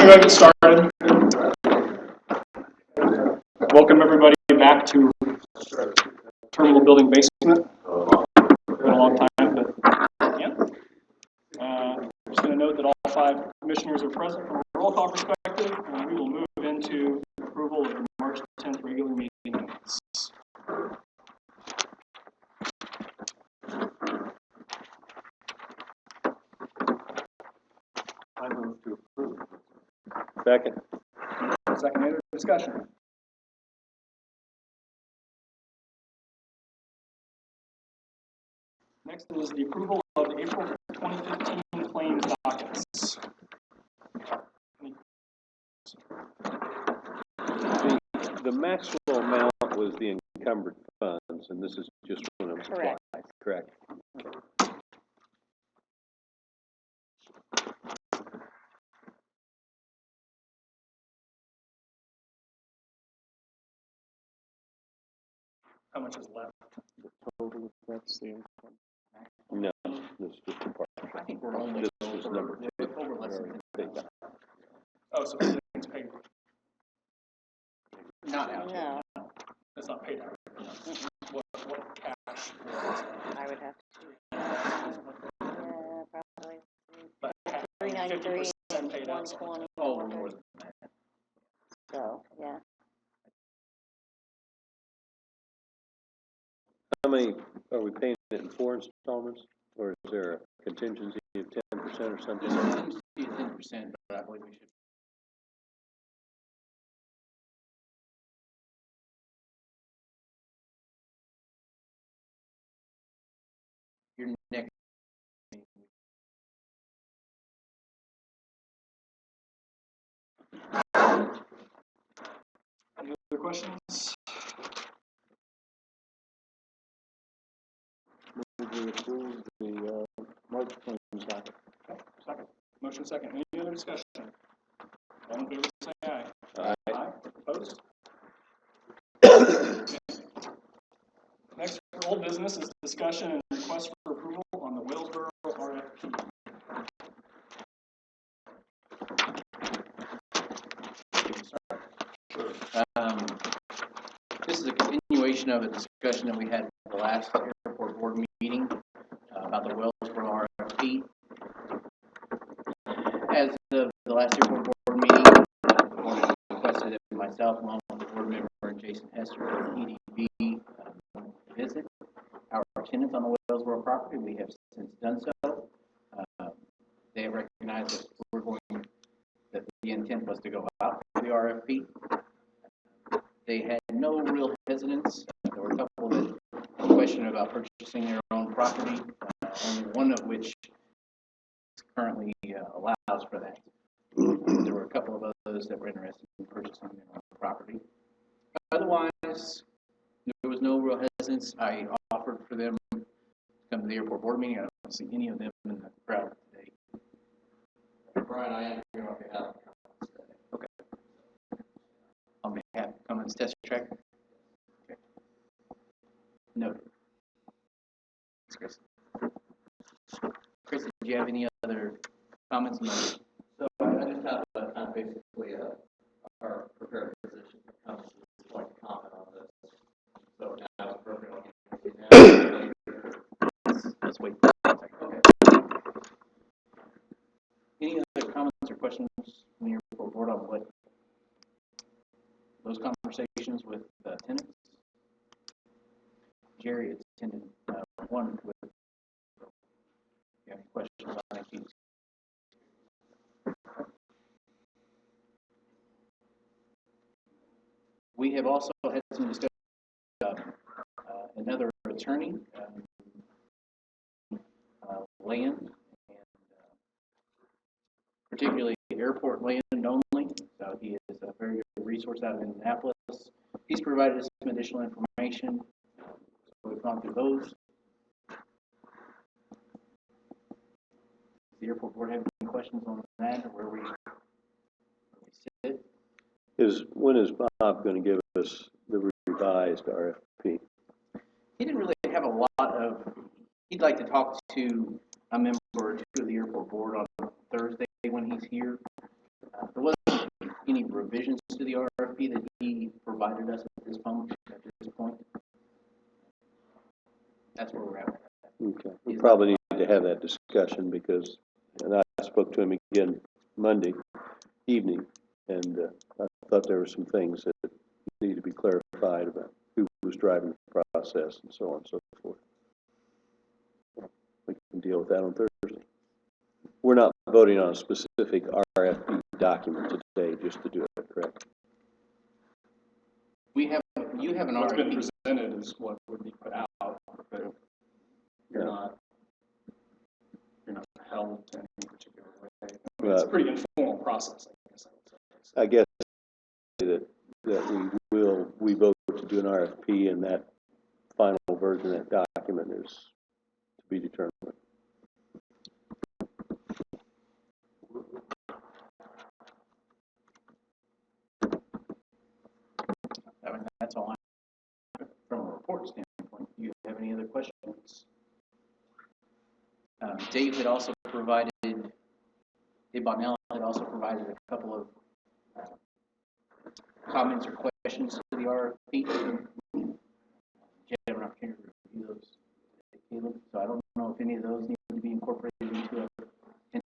going to go ahead and get started. Welcome everybody back to Terminal Building Basement. It's been a long time, but yeah. I'm just going to note that all 5 commissioners are present from a roll call perspective, and we will move into approval of the March 10th regular meeting minutes. I move to approve. Second. Second, any discussion? Next is the approval of the April 2015 claims dockets. The maximum amount was the encumbered funds, and this is just one of them. Correct. Correct. How much is left? The total, that's the income. No, this is just the part. I think we're only This was number 2. over less than Big. Oh, so everything's paid. Not out No. yet. No. It's not paid out. What cash? I would have to. Yeah, probably. But 393, 50% paid out. 120. Oh, more than that. So, yeah. How many are we paying it in 4 installments, or is there a contingency of 10% or something? There's a contingency of 10%, but I believe we should. Your next. Any other questions? We approve the March claims docket. Okay, second. Motion second. Any other discussion? All in favor, say aye. Aye. Aye. Opposed? Next, for old business is discussion and request for approval on the Wellsboro RFP. This is a continuation of a discussion that we had at the last airport board meeting about the Wellsboro RFP. As of the last airport board meeting, the board requested that myself, along with the board member and Jason Hester of EDB, visit our tenants on the Wellsboro property. We have since done so. They have recognized that that the intent was to go out for the RFP. They had no real hesitance. There were a couple that questioned about purchasing their own property, only one of which currently allows for that. There were a couple of others that were interested in purchasing their own property. Otherwise, there was no real hesitance. I offered for them to come to the airport board meeting. I don't see any of them in the crowd today. Brian, I am here on behalf of Cummins today. Okay. On behalf of Cummins Test Track. Okay. Noted. Thanks, Chris. Chris, did you have any other comments? So I just have basically our prepared position that comes to like comment on this. So now it's appropriate. Let's wait. Okay. Any other comments or questions from your board on what those conversations with tenants? Jerry attended one with. If you have any questions on it, we have also had some discussion with another attorney, land, and particularly airport land only. So he is a very good resource out of Indianapolis. He's provided us some additional information. So we've gone through those. Does the airport board have any questions on that, or where we sit? When is Bob going to give us the revised RFP? He didn't really have a lot of. He'd like to talk to a member or two of the airport board on Thursday when he's here. There was that's where we're at. Okay, we probably need to have that discussion because, and I spoke to him again Monday evening, and I thought there were some things that need to be clarified about who was driving the process and so on and so forth. We can deal with that on Thursday. We're not voting on a specific RFP document today just to do it, correct? You have an What's been RFP. presented is what would be put out, but you're not held to any particular way. I mean, it's a pretty informal process, I guess I would say. I guess that we vote to do an RFP, and that final version of that document is to be determined. I mean, that's all I, from a report standpoint. Do you have any other questions? Dave Bonnell had also provided a couple of comments or questions to the RFP. Did you have an opportunity to review those, Caleb? So I don't know if any of those need to be incorporated into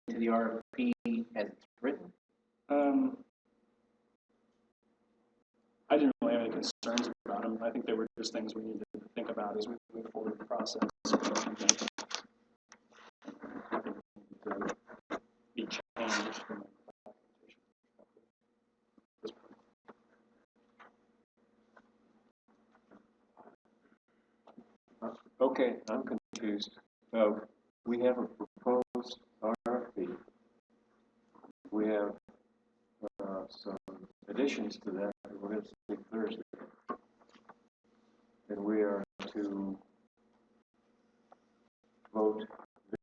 the RFP as it's written. I didn't really have any concerns about them. I think they were just things we needed to think about as we move forward in the process. Be changed from a documentation perspective. Okay, I'm confused. So we have a proposed RFP. We have some additions to that we're going to see Thursday. And we are to vote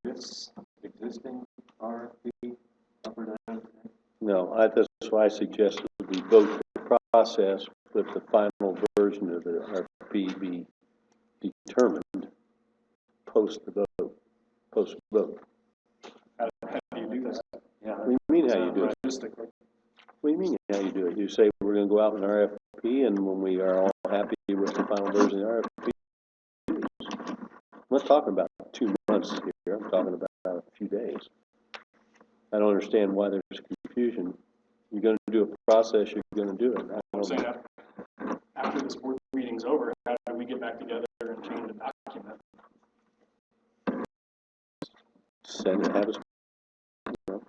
this existing RFP up or down? No, that's why I suggested we vote the process with the final version of the RFP be determined post-vote. How do you do that? Yeah. What do you mean how you do it? Realistically. What do you mean how you do it? You say we're going to go out with an RFP, and when we are all happy with the final version of the RFP, I'm not talking about 2 months here. I'm talking about a few days. I don't understand why there's confusion. You're going to do a process, you're going to do it. I'm saying after this board meeting's over, how do we get back together and change the document? Send it, have us. You know,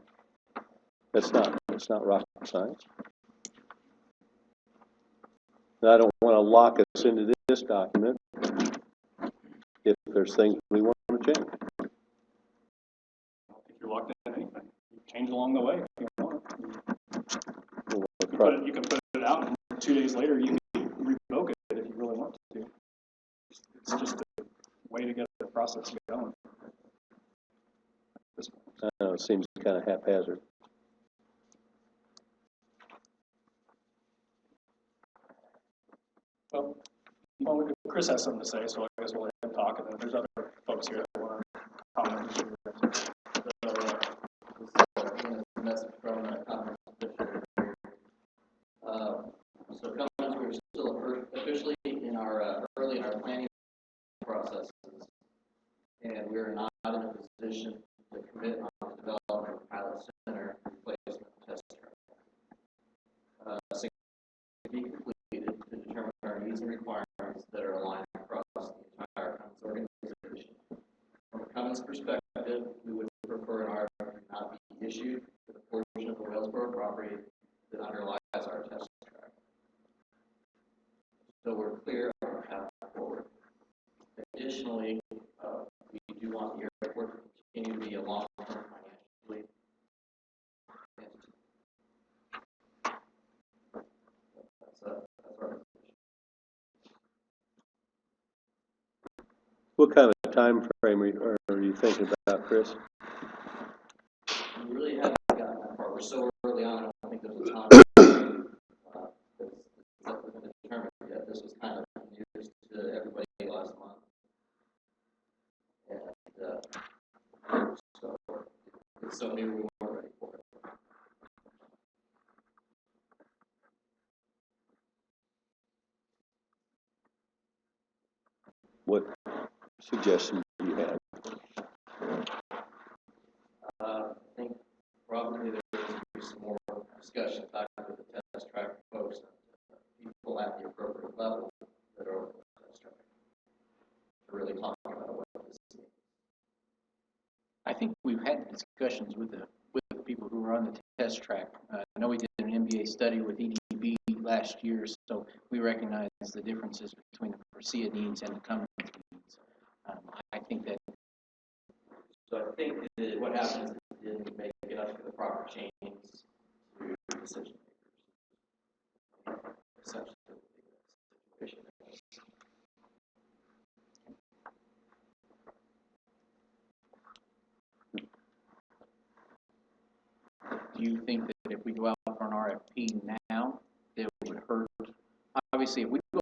it's not rocket science. And I don't want to lock us into this document if there's things we want to change. I don't think you're locked in anything. You change along the way if you want. You can put it out, and 2 days later you can revoke it if you really want to. It's just a way to get the process going. I don't know, it seems kind of haphazard. Well, Chris has something to say, so I guess we'll let him talk, and then there's other folks here that want to comment. A message from the Congress official. So Cummins, we're still officially early in our planning processes, and we're not in a position to commit on the development of pilot center replacement test track. So to be completed to determine our needs and requirements that are aligned across the entire Cummins organization. From a Cummins perspective, we would prefer an RFP not be issued for the portion of the Wellsboro property that underlies our test track. So we're clear on our path forward. Additionally, we do want the airport to continue to be a long-term financially entity. That's our position. What kind of time frame are you thinking about, Chris? We really haven't gotten that far. We're so early on, I don't think there's a time that's been determined yet. This was kind of news to everybody last month. And so it's so new we weren't ready for it. suggestions you have? I think probably there needs to be some more discussion, talking with the test track folks, people at the appropriate level that are over the test track, to really talk about what this means. I think we've had discussions with the people who are on the test track. I know we did an MBA study with EDB last year, so we recognize the differences between the Presea needs and the Cummins needs. I think that. So I think that what happens is it didn't make it up to the proper chains to decision makers. Essentially, the situation. Do you think that if we go out for an RFP now, that it would hurt? Obviously, if we go,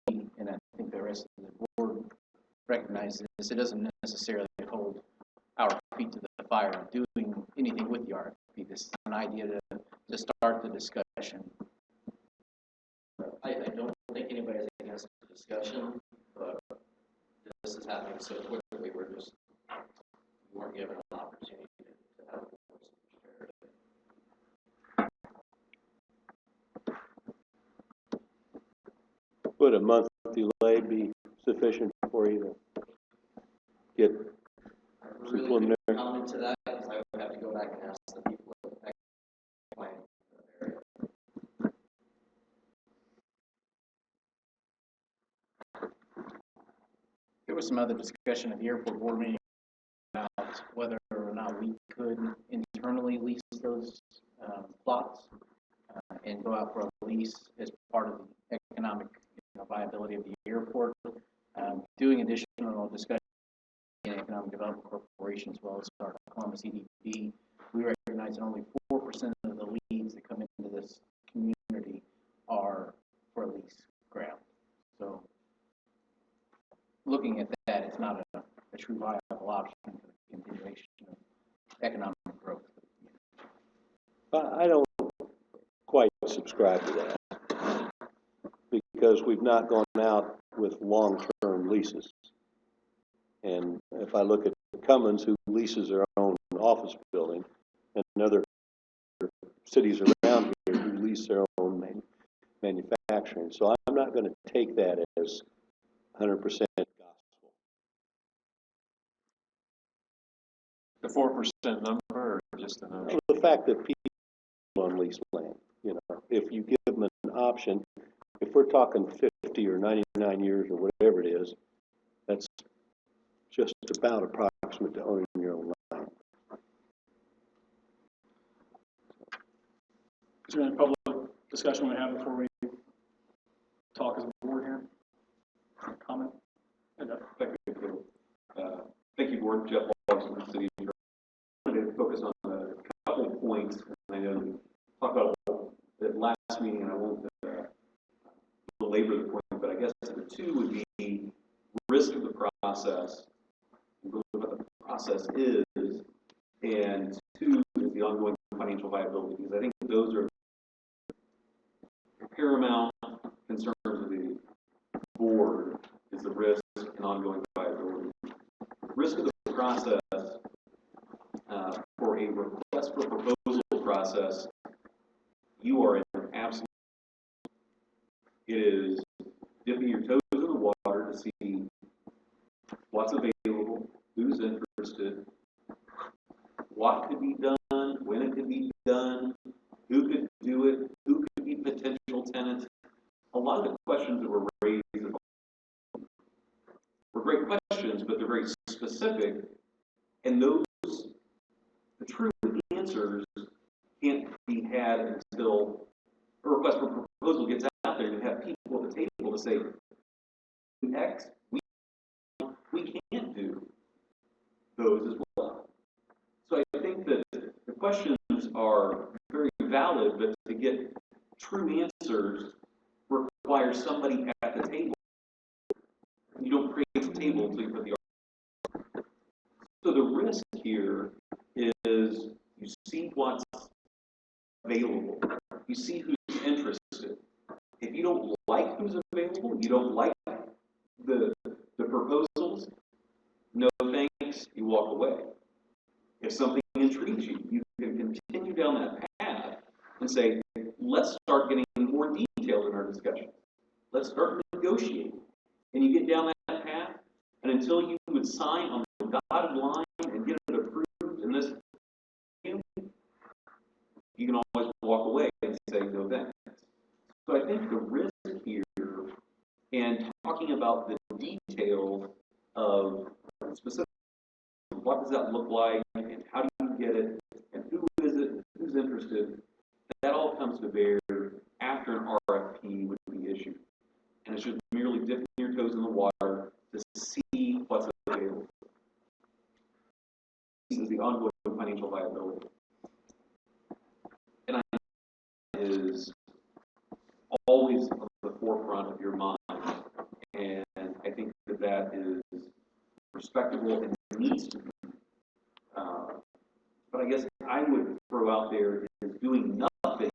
and I think the rest of the board recognizes this, it doesn't necessarily hold our feet to the fire of doing anything with the RFP. This is an idea to start the discussion. I don't think anybody's against the discussion, but this is happening so quickly, we weren't given an opportunity to have a more prepared. Would a month delay be sufficient for you to get I some really preliminary? couldn't comment to that, because I would have to go back and ask the people at the planning area. There was some other discussion at the airport board meeting about whether or not we could internally lease those plots and go out for a lease as part of the economic viability of the airport. Doing additional discussion in Economic Development Corporation as well as our Columbus EDB, we recognize that only 4% of the leads that come into this community are for lease ground. So looking at that, it's not a true viable option for the continuation of economic growth. I don't quite subscribe to that because we've not gone out with long-term leases. And if I look at Cummins, who leases their own office building, and other cities around here who lease their own manufacturing. So I'm not going to take that as 100% gospel. The 4% number, or just the number? The fact that people on lease land, if you give them an option, if we're talking 50 or 99 years or whatever it is, that's just about approximate to owning your own land. Is there any public discussion we have before we talk as a board here? Comment? Thank you, Board. Jeff Walls from the City of New York. I wanted to focus on a couple of points. I know we talked about it last meeting, and I won't belabor the point, but I guess the two would be risk of the process, what the process is, and two is the ongoing financial viability, because I think those are paramount concerns of the board, is the risk and ongoing viability. Risk of the process for a request for proposal process, you are in absolute. It is dipping your toes in the water to see what's available, who's interested, what could be done, when it could be done, who could do it, who could be potential tenants. A lot of the questions that were raised were great questions, but they're very specific, and those, the true answers can't be had until a request for proposal gets out there and you have people at the table to say, X, we can't do those as well. So I think that the questions are very valid, but to get true answers requires somebody at the table. You don't create the table until you put the argument. So the risk here is you see what's available. You see who's interested. If you don't like who's available, you don't like the proposals, thanks, you walk away. If something intrigues you, you can continue down that path and say, let's start getting more detailed in our discussion. Let's start negotiating. And you get down that path, and until you would sign on the dotted line and get it approved in this, you can always walk away and say no thanks. So I think the risk here, and talking about the details of specific, what does that look like, and how do you get it, and who is it, who's interested, that all comes to bear after an RFP would be issued. And it's just merely dipping your toes in the water to see what's available. This is the ongoing financial viability. And I is always on the forefront of your mind. And I think that that is respectable and needs to be. But I guess I would throw out there is doing nothing,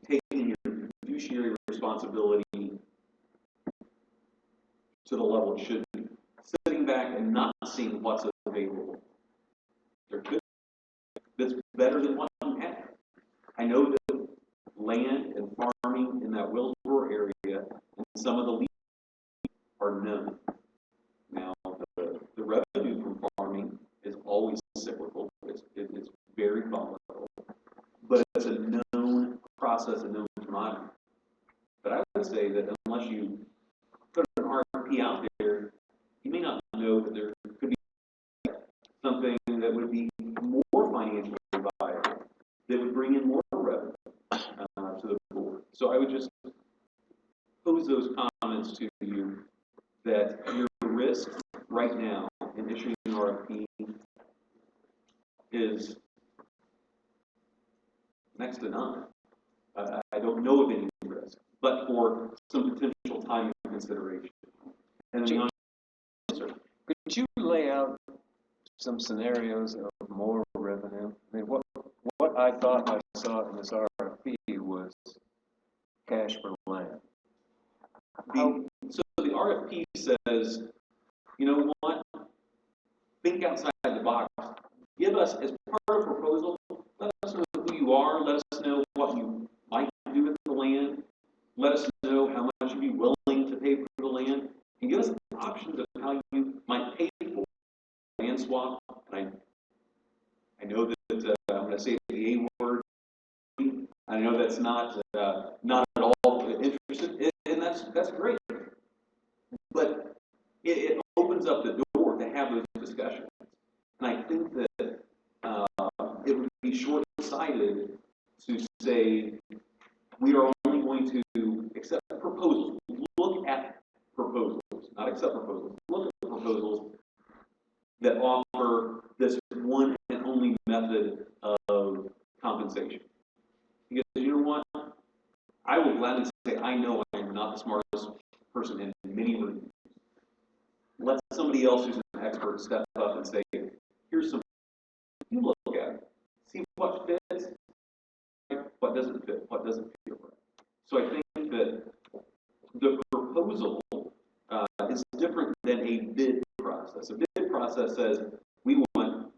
taking your fiduciary responsibility to the level it should be. Sitting back and not seeing what's available. There could be that's better than what you have. I know that land and farming in that Willsboro area and some of the leases are known. Now, the revenue from farming is always cyclical. It's very volatile. But it's a known process, a known commodity. But I would say that unless you put an RFP out there, you may not know that there could be something that would be more financially viable, that would bring in more revenue to the board. So I would just pose those comments to you that your risk right now in issuing an RFP is next to none. I don't know of any risk, but for some potential time and consideration. And then Could you lay out some scenarios of more revenue? I mean, what I thought I saw in this RFP was cash for land. So the RFP says, you know what? Think outside the box. Give us, as part of the proposal, let us know who you are. Let us know what you might do with the land. Let us know how much you'd be willing to pay for the land. And give us options of how you might pay for land swap. And I know that I'm going to say the A word. I know that's not at all interested, and that's great. But it opens up the door to have those discussions. And I think that it would be short-sighted to say we are only going to accept proposals. Look at proposals, not accept proposals. Look at proposals that offer this one and only method of compensation. Because you know what? I will gladly say I know I am not the smartest person in many reviews. Let somebody else who's an expert step up and say, here's some, you look at it, see what fits, what doesn't fit, what doesn't feel right. So I think that the proposal is different than a bid process. A bid process says, we want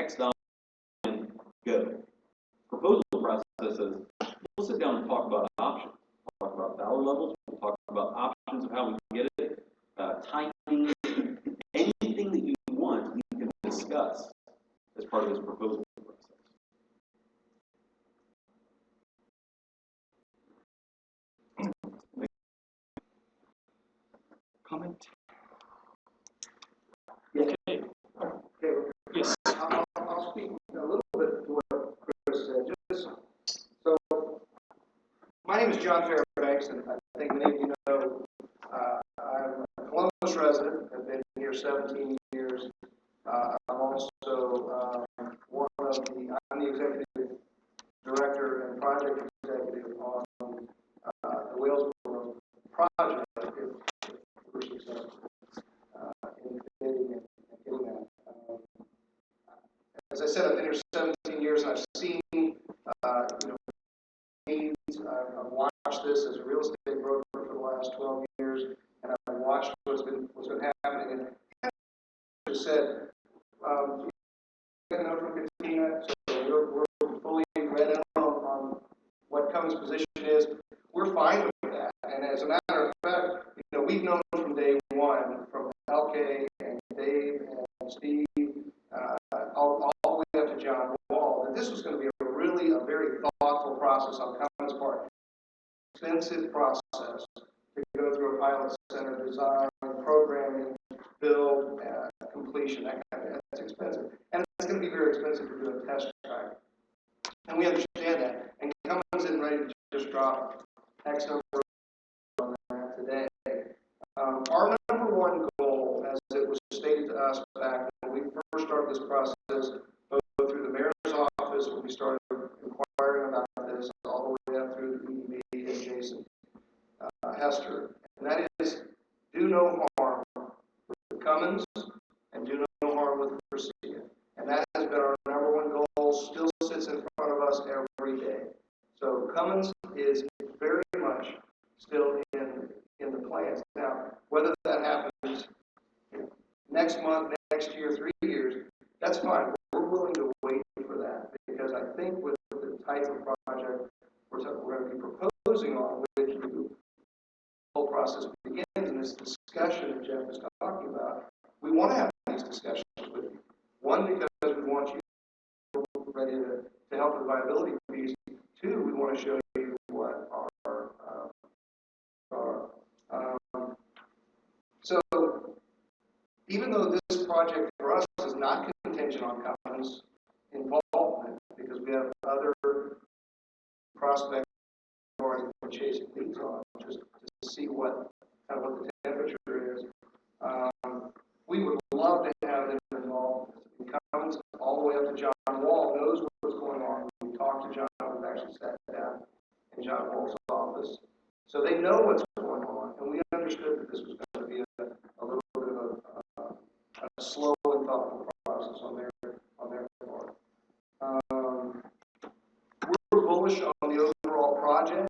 X dollars and go. Proposal process says, we'll sit down and talk about options. We'll talk about dollar levels, we'll talk about options of how we can get it, timing, anything that you want, you can discuss as part of this proposal process. Comment? Okay. Yes. I'll speak a little bit to what Chris said. Just so, my name is John Fairbanks, and I think many of you know I'm a Columbus resident. I've been here 17 years. I'm also I'm the executive director and project executive on the Wellsboro project. If we're successful in bidding and getting that. As I said, I've been here 17 years, and I've seen, needs. I've watched this as a real estate broker for the last 12 years, and I've watched what's going to Chris said, you know, from Katina, so we're fully read in on what Cummins' position is. We're fine with that. And as a matter of fact, you know, we've known from day one, from LK and Dave and Steve, all the way up to John Wall, that this was going to be a very thoughtful process on Cummins' part. Extensive process to go through a pilot center design, programming, build, completion, that kind of, that's expensive. And it's going to be very expensive to do a test track. And we understand that. And Cummins isn't ready to just drop X number on that today. Our number one goal, as it was stated to us back when we first started this process, both through the mayor's office, when we started inquiring about this, all the way up through the EDB and Jason Hester, and that is do no harm with Cummins and do no harm with Presea. And that has been our number one goal, still sits in front of us every day. So Cummins is very much still in the plans. Now, whether that happens next month, next year, 3 years, that's fine. We're willing to wait for that because I think with the type of project we're going to be proposing on with you, the whole process begins and this discussion that Jeff is talking about. We want to have these discussions with you. One, because we want you ready to help with the viability piece. Two, we want to show you what so even though this project for us is not contingent on Cummins' involvement, because we have other prospects we've already been chasing leads on, just to see what the temperature is. We would love to have them involved. Cummins all the way up to John Wall knows what's going on. We talked to John. We've actually sat down in John Wall's office, so they know what's going on, and we understood that this was going to be a little bit of a slow and thoughtful process on their part. We're bullish on the overall project,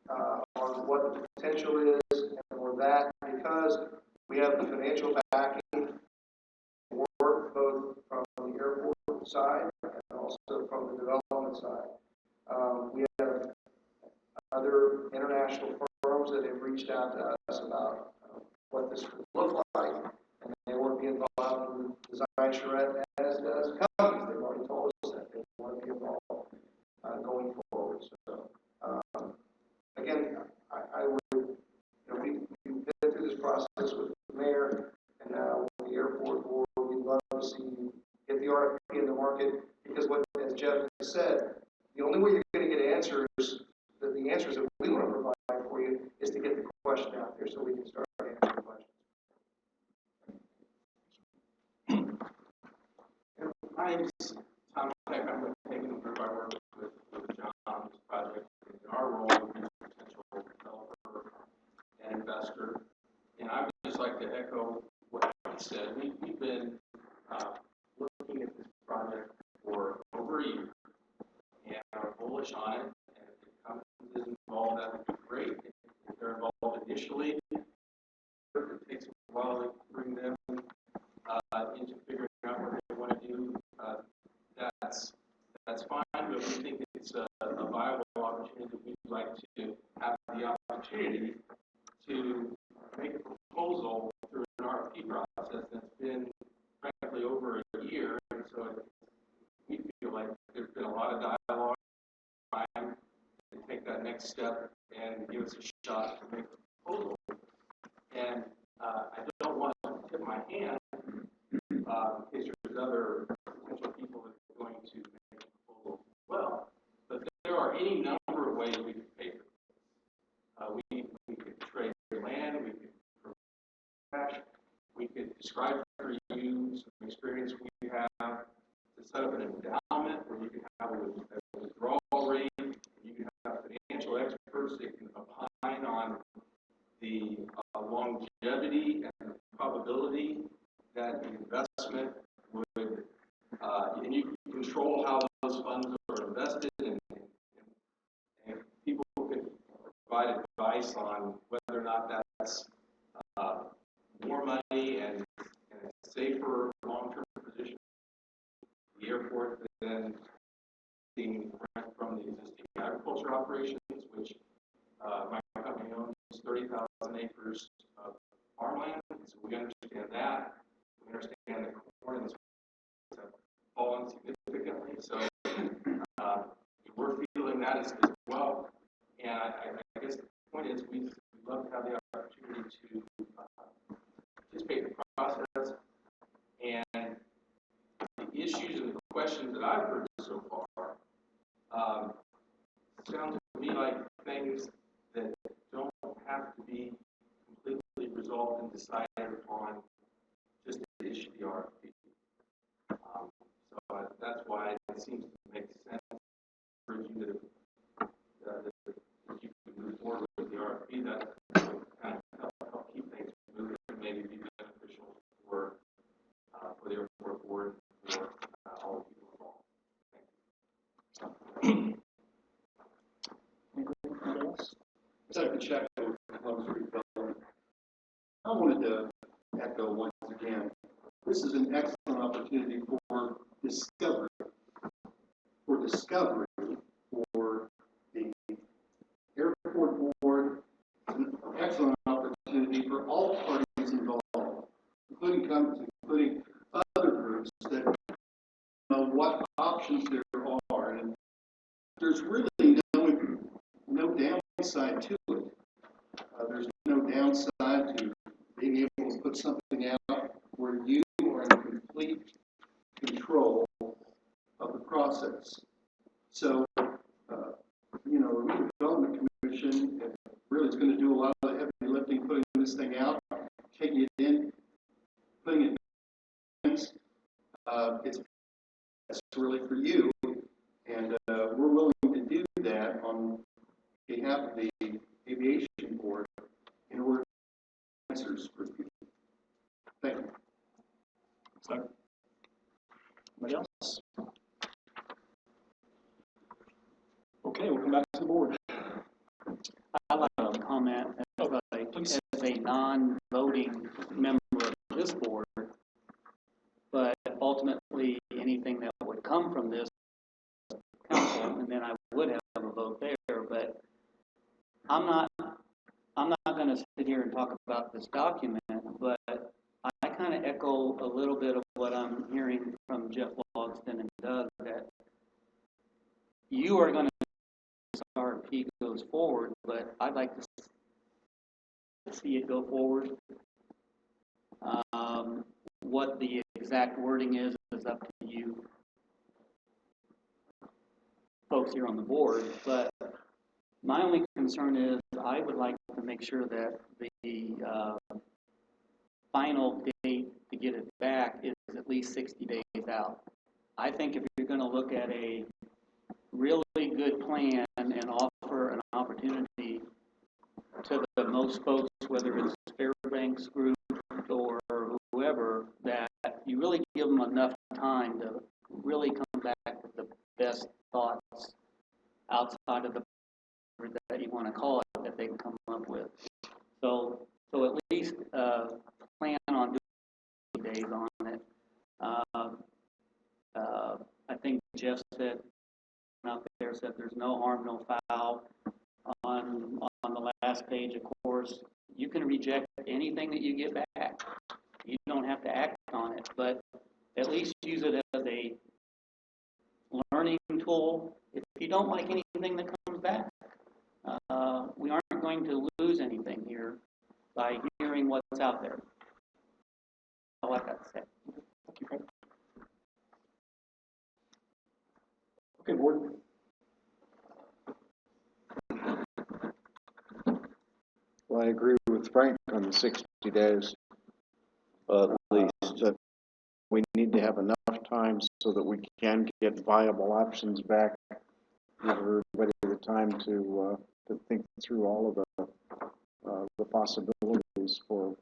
on what the potential is, and we're that because we have the financial backing work both from the airport side and also from the development side. We have other international firms that have reached out to us about what this could look like, and they want to be involved in the design charrette as does Cummins. They've already told us that they want to be involved going forward. So, again, I would, you know, we've been through this process with the mayor and now with the airport board. We'd love to see you get the RFP in the market because what, as Jeff said, the only way you're going to get answers, the answers that we want to provide for you is to get the question out there so we can start answering questions. My name is Tom Peck. I'm with Taking Group. I work with John on this project in our role as a potential developer and investor. And I would just like to echo what he said. We've been looking at this project for over a year and are bullish on it. And if Cummins is involved, that would be great. If they're involved initially, it takes a while to bring them into figuring out what they want to do. That's fine, but we think it's a viable opportunity. We'd like to have the opportunity to make a proposal through an RFP process that's been, frankly, over a year. And so we feel like there's been a lot of dialogue, time to take that next step and give us a shot to make a proposal. And I don't want to tip my hand in case there's other potential people that are going to make a proposal as well. But there are any number of ways we could pay for this. We could trade land, we could cash, we could describe for you some experience we have to set up an endowment where you can have a withdrawal rate, you can have financial experts that can opine on the longevity and probability that the investment would, and you can control how those funds are invested, and people can provide advice on whether or not that's more money and a safer operations, which, my company owns 30,000 acres of farmland, so we understand that. We understand the corn and the soybeans have fallen significantly, so, we're feeling that as well. And I guess the point is, we'd love to have the opportunity to participate in the process. And the issues and the questions that I've heard so far sound to me like things that don't have to be completely resolved and decided upon just to issue the RFP. So that's why it seems to make sense for you to if you can move forward with the RFP. That would kind of help keep things moving and maybe be beneficial for the airport board, for all the people involved. Thank you. Anybody else? Second check with Columbus Redevelopment. I wanted to echo once again, this is an excellent opportunity for discovery, for the airport board. It's an excellent opportunity for all parties involved, including other groups that know what options there are, and there's really no downside to it. There's no downside to being able to put something out where you are in complete control of the process. So, the Redevelopment Commission really is going to do a lot of the heavy lifting, putting this thing out, taking it in, putting it in. It's really for you, and we're willing to do that on behalf of the Aviation Board in order to answers for people. Thank you. So, anybody else? Okay, we'll come back to the board. I'd like to comment as a non-voting member of this board, but ultimately anything that would come from this council, and then I would have a vote there, but I'm not going to sit here and talk about this document, but I kind of echo a little bit of what I'm hearing from Jeff Logston and Doug, that you are going to RFP goes forward, but I'd like to see it go forward. What the exact wording is up to you folks here on the board, but my only concern is I would like to make sure that the final date to get it back is at least 60 days out. I think if you're going to look at a really good plan and offer an opportunity to the most folks, whether it's Fairbanks Group or whoever, that you really give them enough time to really come back with the best thoughts outside of the that you want to call it that they can come up with. So at least plan on doing days on it. I think Jeff said out there said there's no harm, no foul. On the last page, of course, you can reject anything that you get back. You don't have to act on it, but at least use it as a learning tool. If you don't like anything that comes back, we aren't going to lose anything here by hearing what's out there. All I got to say. Thank you, Frank. Okay, board. Well, I agree with Frank on the 60 days. At least, That we need to have enough time so that we can get viable options back. Give everybody the time to think through all of the possibilities for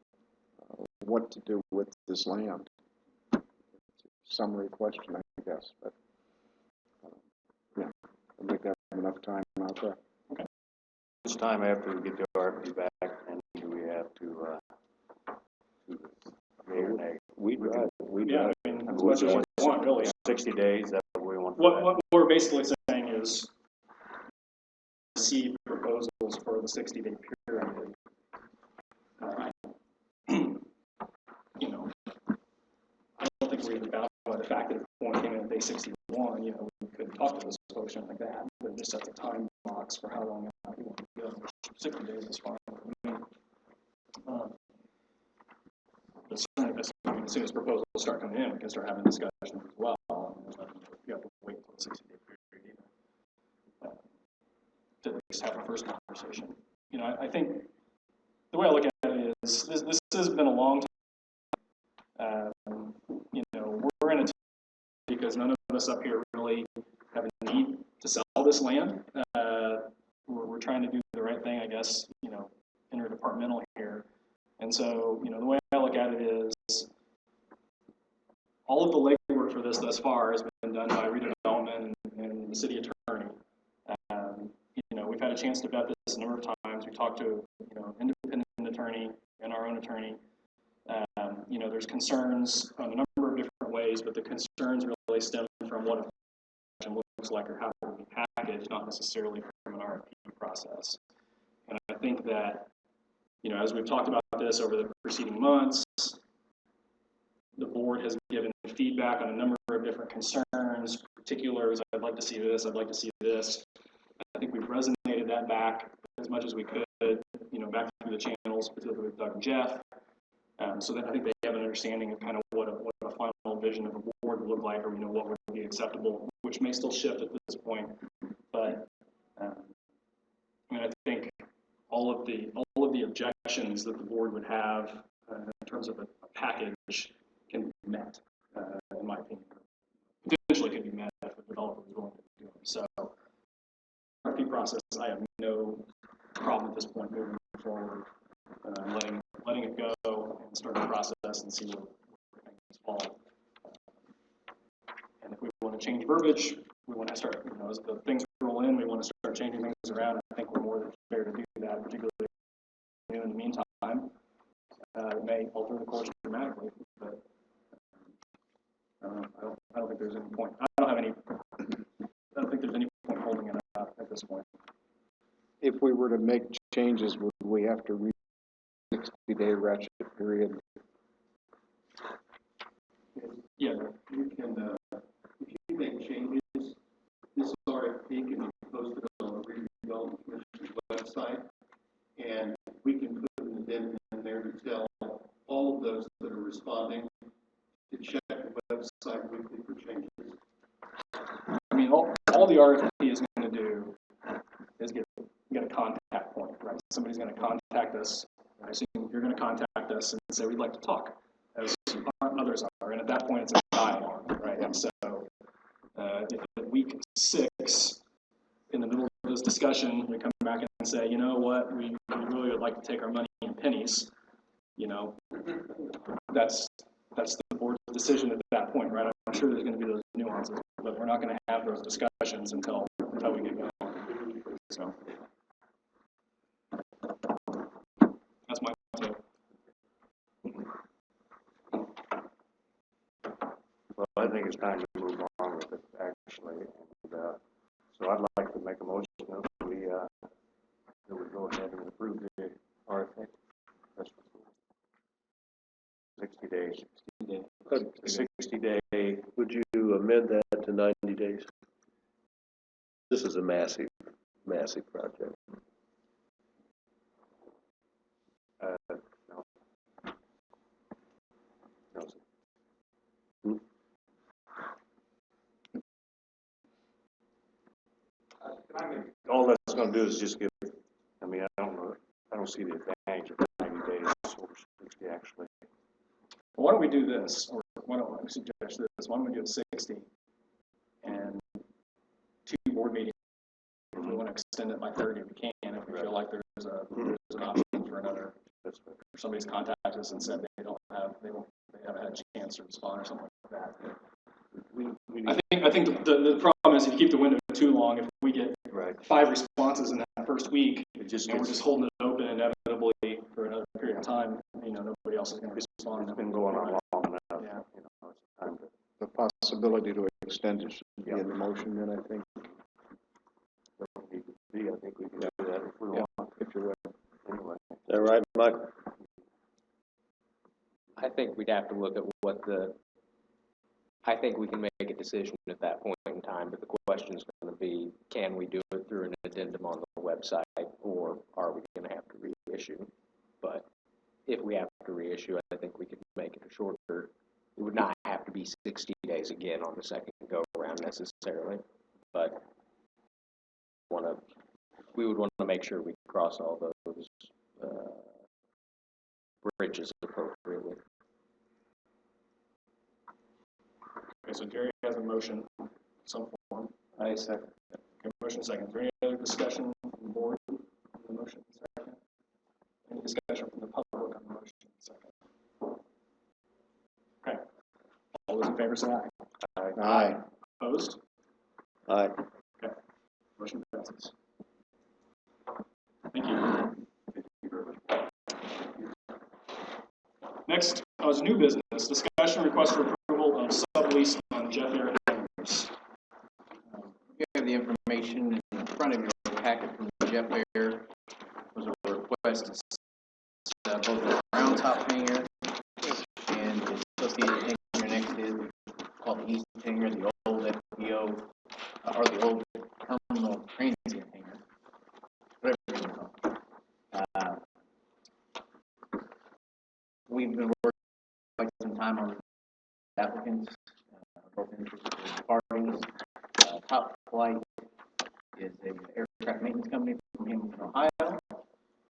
what to do with this land. It's a summary question, I guess, but yeah, I think that have enough time out there. it's time after we get the RFP back, and do we have to yea or nay? We drive. Yeah, I mean, as much as you want, really. 60 days, that's what we want. What we're basically saying is, receive proposals for the 60-day period. You know, I don't think we're about by the fact that if one came in at day 61, you know, we could talk to those folks and like that, but it just sets a time box for how long you want to go. 60 days is fine for me. But certainly, as soon as proposals start coming in, we can start having discussions as well. You have to wait until the 60-day period to at least have a first conversation. You know, I think the way I look at it is this has been a long time. You know, we're in a because none of us up here really have a need to sell this land. We're trying to do the right thing, I guess, you know, interdepartmental here. And so, you know, the way I look at it is all of the legwork for this thus far has been done by redevelopment and the city attorney. You know, we've had a chance to vet this a number of times. We talked to, you know, independent attorney and our own attorney. You know, there's concerns on a number of different ways, but the concerns really stem from what a looks like or how it will be packaged, not necessarily from an RFP process. And I think that, you know, as we've talked about this over the preceding months, the board has given feedback on a number of different concerns, particulars. I'd like to see this, I'd like to see this. I think we've resonated that back as much as we could, you know, back through the channels, particularly with Doug and Jeff. So that I think they have an understanding of kind of what a final vision of a board would look like, or, you know, what would be acceptable, which may still shift at this point. But I mean, I think all of the objections that the board would have in terms of a package can be met, in my opinion. Potentially can be met if the developer is willing to do it. So, RFP process, I have no problem at this point moving forward, letting it go and start the process and see where things fall. And if we want to change verbiage, we want to start, you know, as the things roll in, we want to start changing things around. I think we're more than fair to do that, particularly in the meantime. It may alter the course dramatically, but I don't think there's any point. I don't think there's any point holding it up at this point. If we were to make changes, would we have to read 60-day ratchet period? Yeah. You can, if you make changes, this RFP can be posted on the Redevelopment Commission's website, and we can put an addendum in there to tell all of those that are responding to check the website weekly for changes. I mean, all the RFP is going to do is get a contact point, right? Somebody's going to contact us. I assume you're going to contact us and say, we'd like to talk, as others are. And at that point, it's a dialogue, right? And so if at week 6, in the middle of this discussion, we come back and say, you know what, we really would like to take our money in pennies, you know, that's the board's decision at that point, right? I'm sure there's going to be those nuances, but we're not going to have those discussions until we get going. So that's my take. Well, I think it's time to move on with it, actually. And, so I'd like to make a motion that we go ahead and approve the RFP. 60 days. 60 day. Would you amend that to 90 days? This is a massive project. No. No. Hmm? All that's going to do is just give, I mean, I don't see the advantage of 90 days or 60 actually. Well, why don't we do this, or why don't I suggest this? Why don't we do it 60 and 2 board meetings? If we want to extend it by 30, we can. If we feel like there's an option for another, or somebody's contacted us and said they haven't had a chance to respond or something like that. I think the problem is if you keep the window too long, if we get 5 responses in that first week, we're just holding it open inevitably for another period of time, you know, nobody else is going to respond. It's been going on long enough. Yeah. You know, it's time to. The possibility to extend it should be in the motion, then I think. I think we can do that if we want, if you're willing. Anyway. Is that right, Mike? I think we'd have to look at I think we can make a decision at that point in time, but the question is going to be, can we do it through an addendum on the website, or are we going to have to reissue? But if we have to reissue, I think we could make it a shorter. It would not have to be 60 days again on the second go-around necessarily, but we would want to make sure we cross all those bridges appropriately. Okay, so Jerry has a motion of some form. I second. Okay, motion second. Is there any other discussion from the board on the motion second? Any discussion from the public on the motion second? Okay. All those in favor say aye. Aye. Opposed? Aye. Okay. Motion passes. Thank you. Next is new business. Discussion request for approval of sublease on Jeff Air hangars. You have the information in front of your packet from Jeff Air. Was a request to both the ground top hangar and the associated hangar next to it, called the east hangar, the old FBO, or the old terminal transient hangar, whatever you want to call it. We've been working quite some time on applicants, both interested parties. Top Flight is an aircraft maintenance company from Hamilton, Ohio,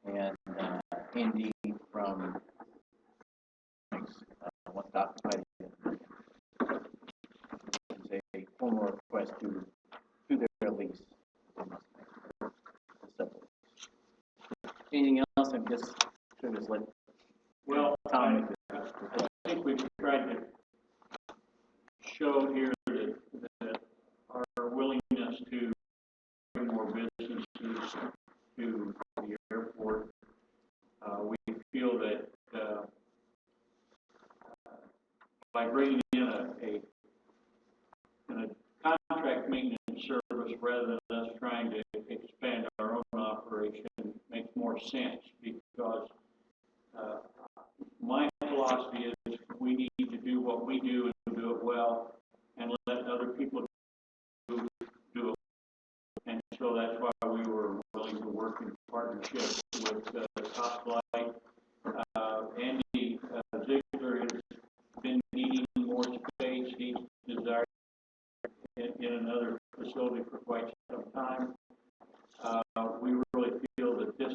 and Andy from wants to occupy it. It's a formal request to their lease. Anything else? I'm just sure there's like. Well, Tom, I think we've tried to show here that our willingness to bring more businesses to the airport. We feel that by bringing in a contract maintenance service rather than us trying to expand our own operation makes more sense, because my philosophy is we need to do what we do and do it well, and let other people do it. And so that's why we were willing to work in partnership with Top Flight. Andy Ziegler has been needing more space. He's desired in another facility for quite some time. We really feel that this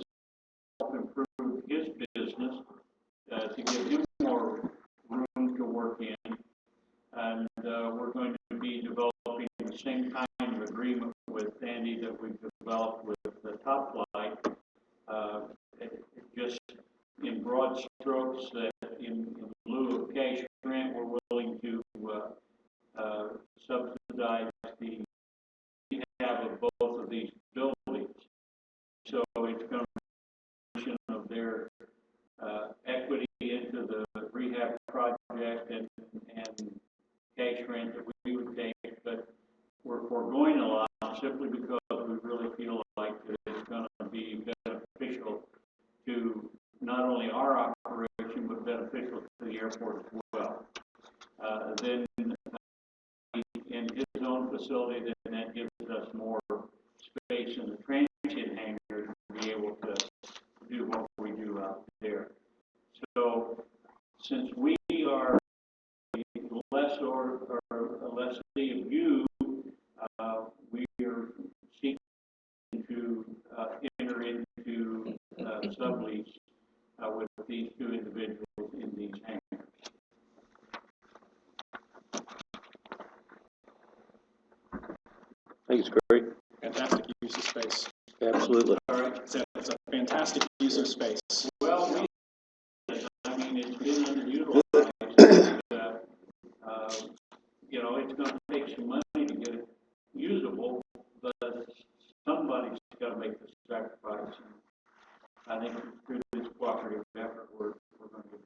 will help improve his business, to give him more room to work in, and we're going to be developing the same kind of agreement with Andy that we've developed with the Top Flight. Just in broad strokes, that in lieu of cash rent, we're willing to subsidize the rehab of both of these buildings. So it's going to be a of their equity into the rehab project and cash rent that we would take, but we're foregoing a lot simply because we really feel like that it's going to be beneficial to not only our operation, but beneficial to the airport as well. Then in his own facility, then that gives us more space in the transient hangar to be able to do what we do out there. So since we are a lessor or a lessee of you, we are seeking to enter into sublease with these two individuals in these hangars. I think it's great. Fantastic use of space. Absolutely. All right, it's a fantastic use of space. Well, I mean, it's been underutilized. You know, it's going to take some money to get it usable, but somebody's got to make the sacrifice. And I think through this cooperative effort, we're going to do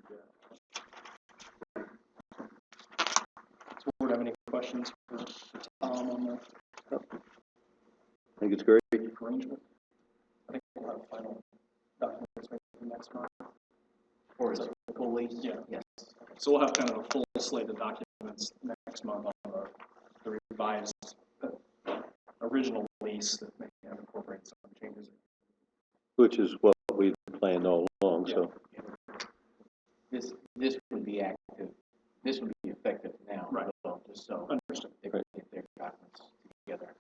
that. Does the board have any questions for Tom on the I think it's great. arrangement? So we'll have kind of a full slate of documents next month on the revised original lease that may have incorporated some changes. Which is what we planned all along, so. This would be active, this would be effective now. Right. Well, just so Understood. they can get their documents together.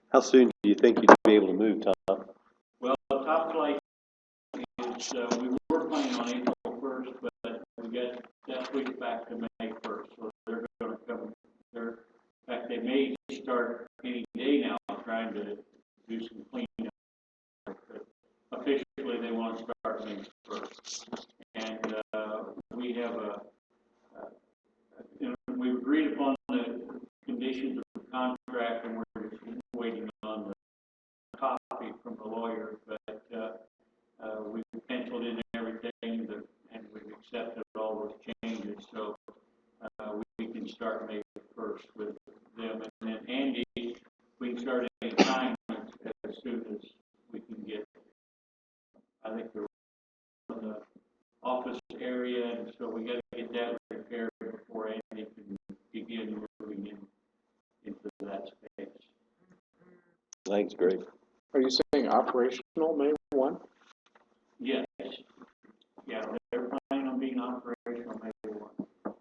How soon do you think you'd be able to move, Tom? Well, top flight is, we were planning on April 1st, but we got that pushed back to May 1st, so they're gonna come, in fact, they may start any day now trying to do some cleanup. But officially, they want to start May 1st. And, we have we've agreed upon the conditions of the contract, and we're just waiting on the copy from the lawyer, but we've penciled in everything and we've accepted all those changes, so we can start May 1st with them. And then Andy, we can start any time as soon as we can get, I think they're in the office area, and so we got to get that repaired before Andy can begin moving into that space. Thanks, great. Are you saying operational May 1? Yes. Yeah, they're planning on being operational May 1.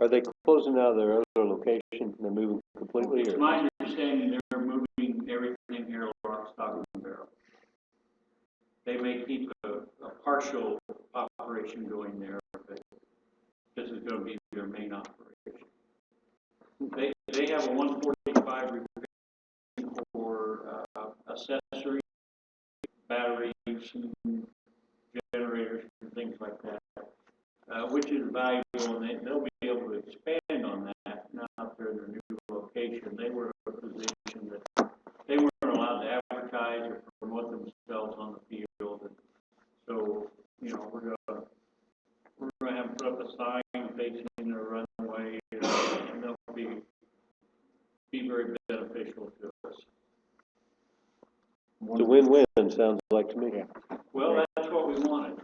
Are they closing out their other location? They're moving completely, It's or? my understanding they're moving everything here lock, stock, and barrel. They may keep a partial operation going there, but this is going to be their main operation. They have a 145 repair for accessories, batteries, and generators, and things like that, which is valuable, and they'll be able to expand on that now that they're in their new location. They were in a position that they weren't allowed to advertise or promote themselves on the field, and so, you know, we're going to have to put up a sign facing the runway, and they'll be very beneficial to us. It's a win-win, sounds like to me. Well, that's what we wanted.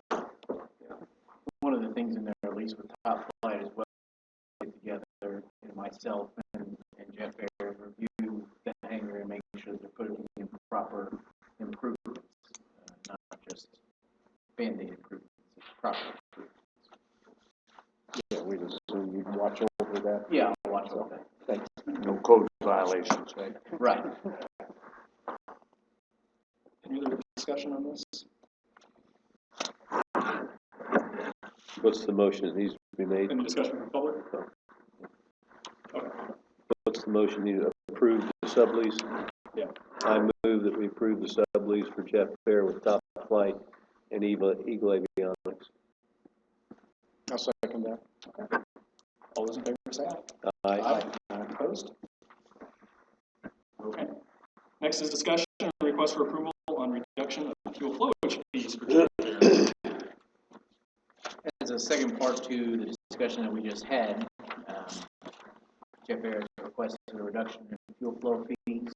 One of the things in their lease with Top Flight as well, get together, and myself and Jeff Ayers review the hangar and make sure that they're putting in proper improvements, not just Band-Aid improvements, proper improvements. Yeah, we'd assume you'd watch over that. Yeah, I'll watch over that. Thanks. No code violations, right? Right. Any other discussion on this? What's the motion that needs to be made? Any discussion from the public? Okay. What's the motion needed? Approve the sublease? Yeah. I move that we approve the sublease for Jeff Fair with Top Flight and Eagle Avionics. I'll second that. Okay. All those in favor say aye. Aye. Opposed? Okay. Next is discussion and request for approval on reduction of fuel flow fees for Jeff Fair. As a second part to the discussion that we just had, Jeff Ayers requested a reduction in fuel flow fees.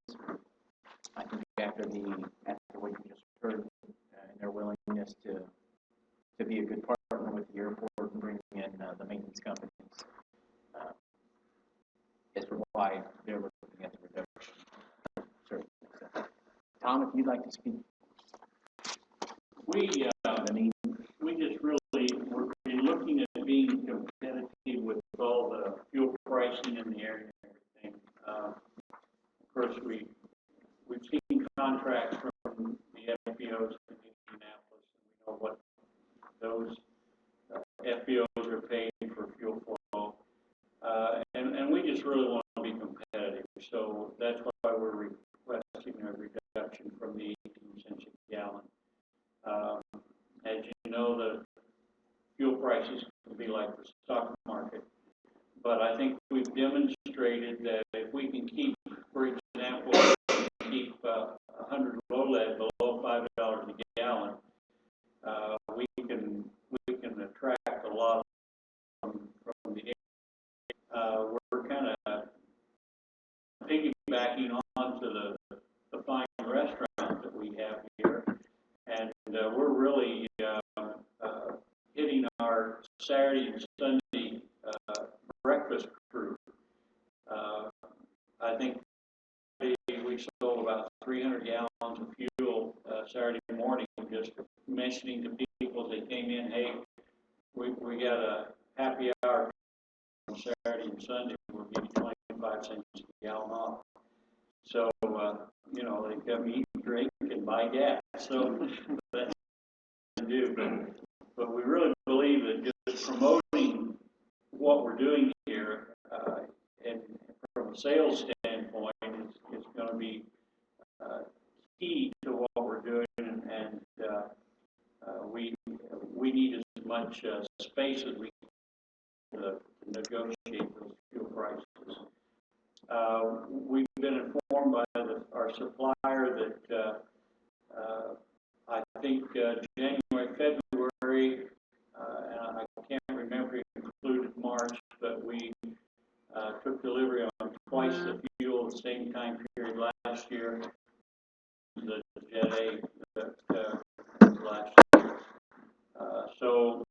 I think after what you just heard, and their willingness to be a good partner with the airport and bring in the maintenance companies, is why they're looking at the reduction. Sure. Tom, if you'd like to speak. We just really, we're looking at being competitive with all the fuel pricing in the area and everything. Of course, we've seen contracts from the FBOs in Indianapolis, and we know what those FBOs are paying for fuel flow. And we just really want to be competitive, so that's why we're requesting a reduction from the 18 cents a gallon. As you know, the fuel prices can be like the stock market, but I think we've demonstrated that if we can keep, for example, keep 100 low lead below $5 a gallon, we can attract a lot from the area. We're kind of piggybacking onto the fine restaurant that we have here, and we're really hitting our our Saturday and Sunday breakfast crew. I think we sold about 300 gallons of fuel Saturday morning, just mentioning to people as they came in, hey, we got a happy hour on Saturday and Sunday, we'll give you 25 cents a gallon off. So, you know, they come eat, drink, and buy gas. So that's what we do. But we really believe that just promoting what we're doing here, and from a sales standpoint, is going to be key to what we're doing, and we need as much space as we can to negotiate those fuel prices. We've been informed by our supplier that I think January, February, and I can't remember if it included March, but we took delivery on twice the fuel at the same time period last year. The Jet A that last year. So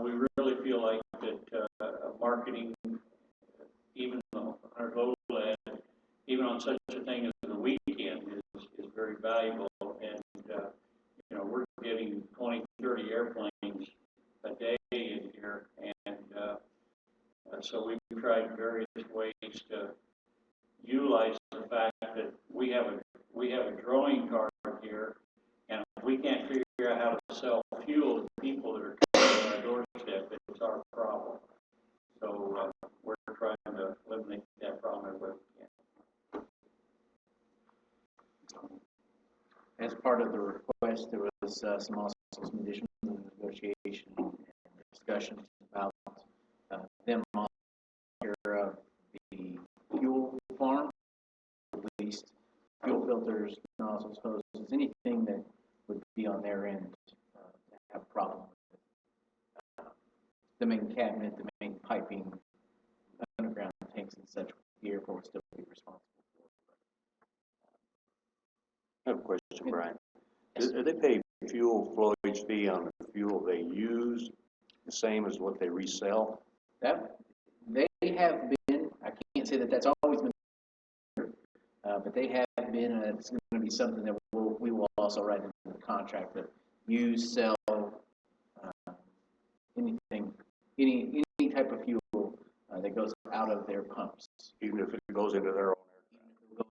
we really feel like that marketing, even on our low lead, even on such a thing as the weekend, is very valuable. And you know, we're getting 20, 30 airplanes a day in here, and so we've tried various ways to utilize the fact that we have a drawing card here, and if we can't figure out how to sell fuel to people that are coming on our doorstep, it's our problem. So we're trying to eliminate that problem everywhere we can. As part of the request, there was some additional negotiation and discussions about them on care of the fuel farm, at least fuel filters, nozzles, hoses, anything that would be on their end that have a problem with it. The main cabinet, the main piping, underground tanks and such, the airport would still be responsible for. I have a question, Brian. Do they pay fuel flowage fee on the fuel they use the same as what they resell? That they have been. I can't say that that's always been, but they have been. It's going to be something that we will also write into the contract that use, sell, anything, any type of fuel that goes out of their pumps, Even if it goes into their own aircraft?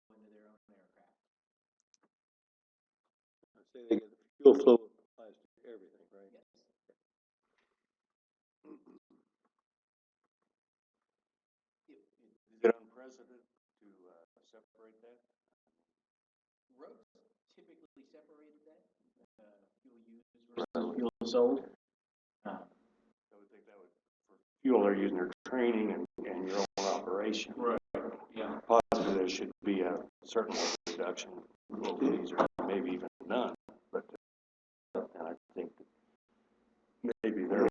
I say they get the fuel flow applies to everything, right? Yes. Is it unprecedented to separate that? Roads typically separated that fuel used versus fuel sold. I would think that would, for fuel they're using their training and your own operation. Right, yeah. Possibly there should be a certain reduction, fees or maybe even none, but and I think maybe their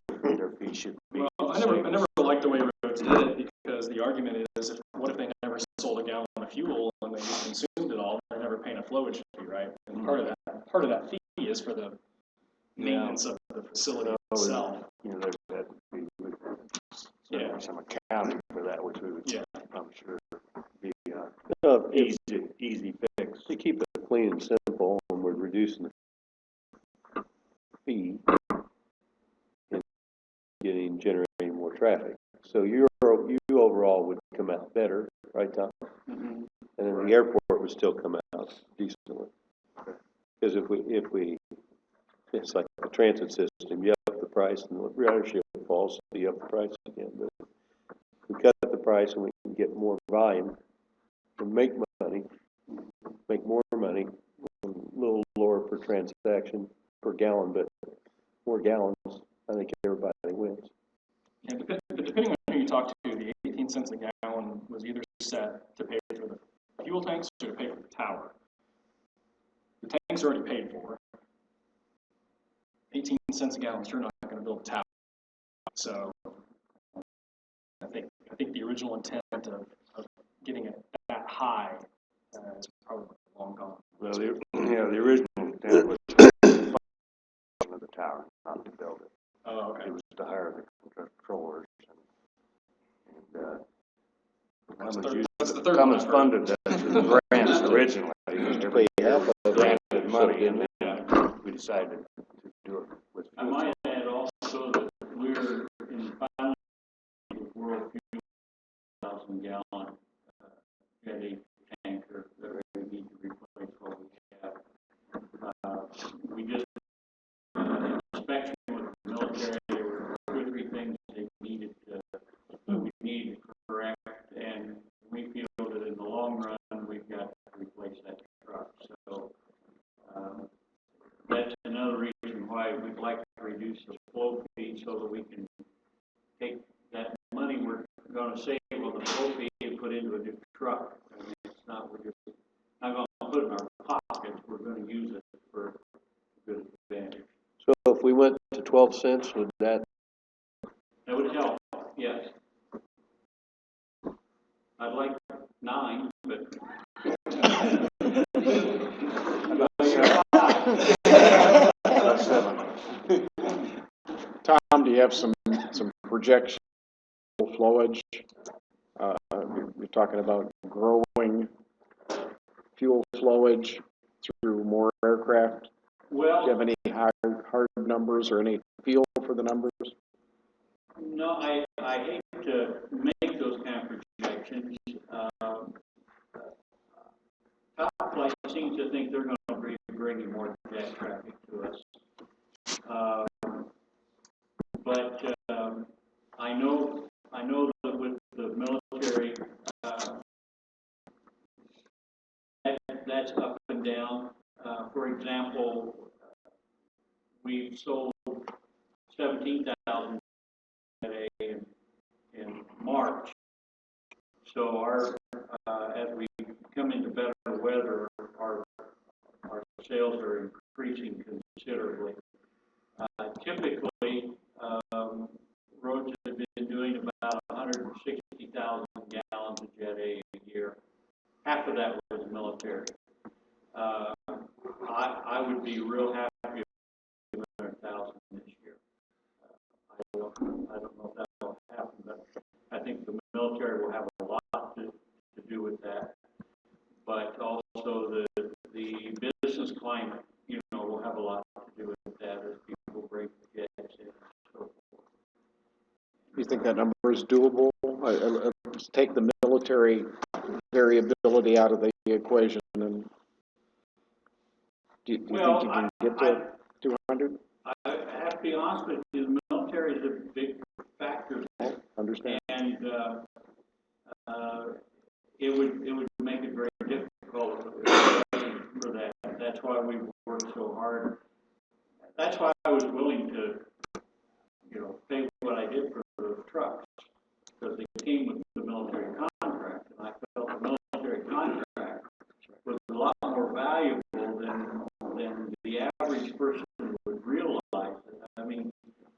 fee should be. Well, I never liked the way roads did it, because the argument is, what if they never sold a gallon of fuel and they just consumed it all? They're never paying a flowage fee, right? And part of that fee is for the maintenance of the facility itself. You know, that we would some accounting for that, which we would, I'm sure, be easy fix. To keep it clean and simple, and we're reducing the fee and generating more traffic. So you overall would come out better, right, Tom? Mm-hmm. And then the airport would still come out decently. Because if we, it's like the transit system, you up the price and the ridership falls, so you up the price again. But if we cut the price and we can get more volume and make more money, a little lower per transaction, per gallon, but more gallons, I think everybody wins. And depending on who you talk to, the 18 cents a gallon was either set to pay for the fuel tanks or to pay for the tower. The tanks are already paid for. 18 cents a gallon, you're not going to build a tower. So I think the original intent of getting it that high is probably long gone. Well, the original intent was of the tower, not to build it. Oh, okay. It was to hire the That's the third one Cummins I've heard. funded that grants originally, every year, granted money, and then we decided to do it with I fuel. might add also that we're in the final with World Fuel 1,000-gallon Jet A tanker that we need to replace what we have. We just inspection with the military. There were 2 or 3 things they needed we needed to correct, and we feel that in the long run we've got to replace that truck. So that's another reason why we'd like to reduce the flow fee so that we can take that money we're going to save on the flow fee and put into a new truck. I mean, it's not, we're just not going to put it in our pockets. We're going to use it for good advantage. So if we went to 12 cents, would that, That would help, yes. I'd like 9, but. Tom, do you have some projection flowage? You're talking about growing fuel flowage through more aircraft. Well, Do you have any hard numbers or any feel for the numbers? no, I hate to make those kind of projections. Top Flight seems to think they're going to be bringing more jet traffic to us. But I know that with the military, that's up and down. For example, we've sold 17,000 in March. So our as we come into better weather, our sales are increasing considerably. Typically, roads have been doing about 160,000 gallons of Jet A year. Half of that was military. I would be real happy with 200,000 this year. I don't know if that will happen, but I think the military will have a lot to do with that. But also the business climate, will have a lot to do with that as people break the jets in and so forth. You think that number is doable? Let's take the military variability out of the equation, and do you think you can get to 200? I have to be honest with you, the military is a big factor. I understand. And it would make it very difficult for that. That's why we worked so hard. That's why I was willing to, pay what I did for the trucks, because they came with the military contract, and I felt the military contract was a lot more valuable than the average person would realize. I mean,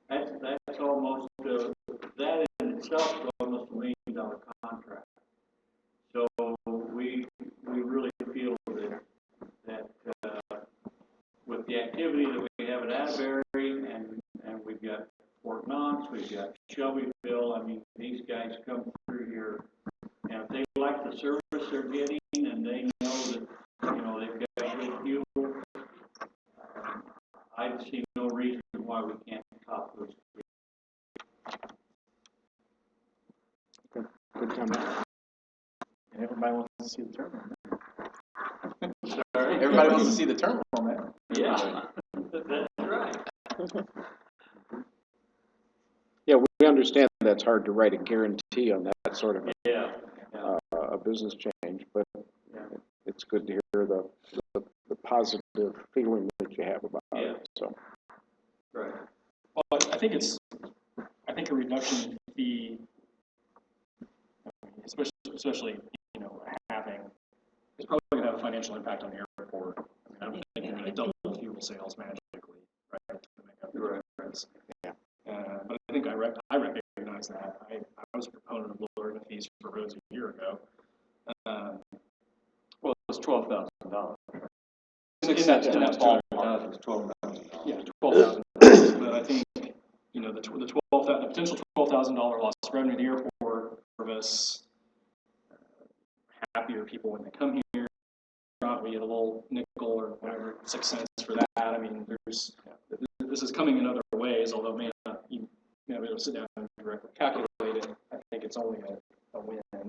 that's almost that in itself is almost $1 million contract. So we really feel that with the activity that we have at Atterbury and we've got Fort Knox, we've got Shelbyville. I mean, these guys come through here, and if they like the service they're getting and they know that they've got good fuel, I see no reason why we can't top those three. Good comment. And everybody wants to see the terminal. Sorry? Everybody wants to see the terminal, man. Yeah, that's right. Yeah, we understand that's hard to write a guarantee on that sort of a business change, but it's good to hear the positive feeling that you have about it. So, Right. Well, I think a reduction in fee, especially having, it's probably going to have a financial impact on the airport. I mean, I don't think you're going to double fuel sales magically, right? To make up the difference. Yeah. But I think I recognize that. I was a proponent of lowering the fees for roads a year ago. Well, it was $12,000. In that ballpark. $12,000. Yeah, $12,000. But I think the potential $12,000 loss of revenue in the airport service people when they come here. We get a little nickel or whatever, 6 cents for that. I mean, this is coming in other ways, although it may not, you may not be able to sit down and directly calculate it. I think it's only a win. And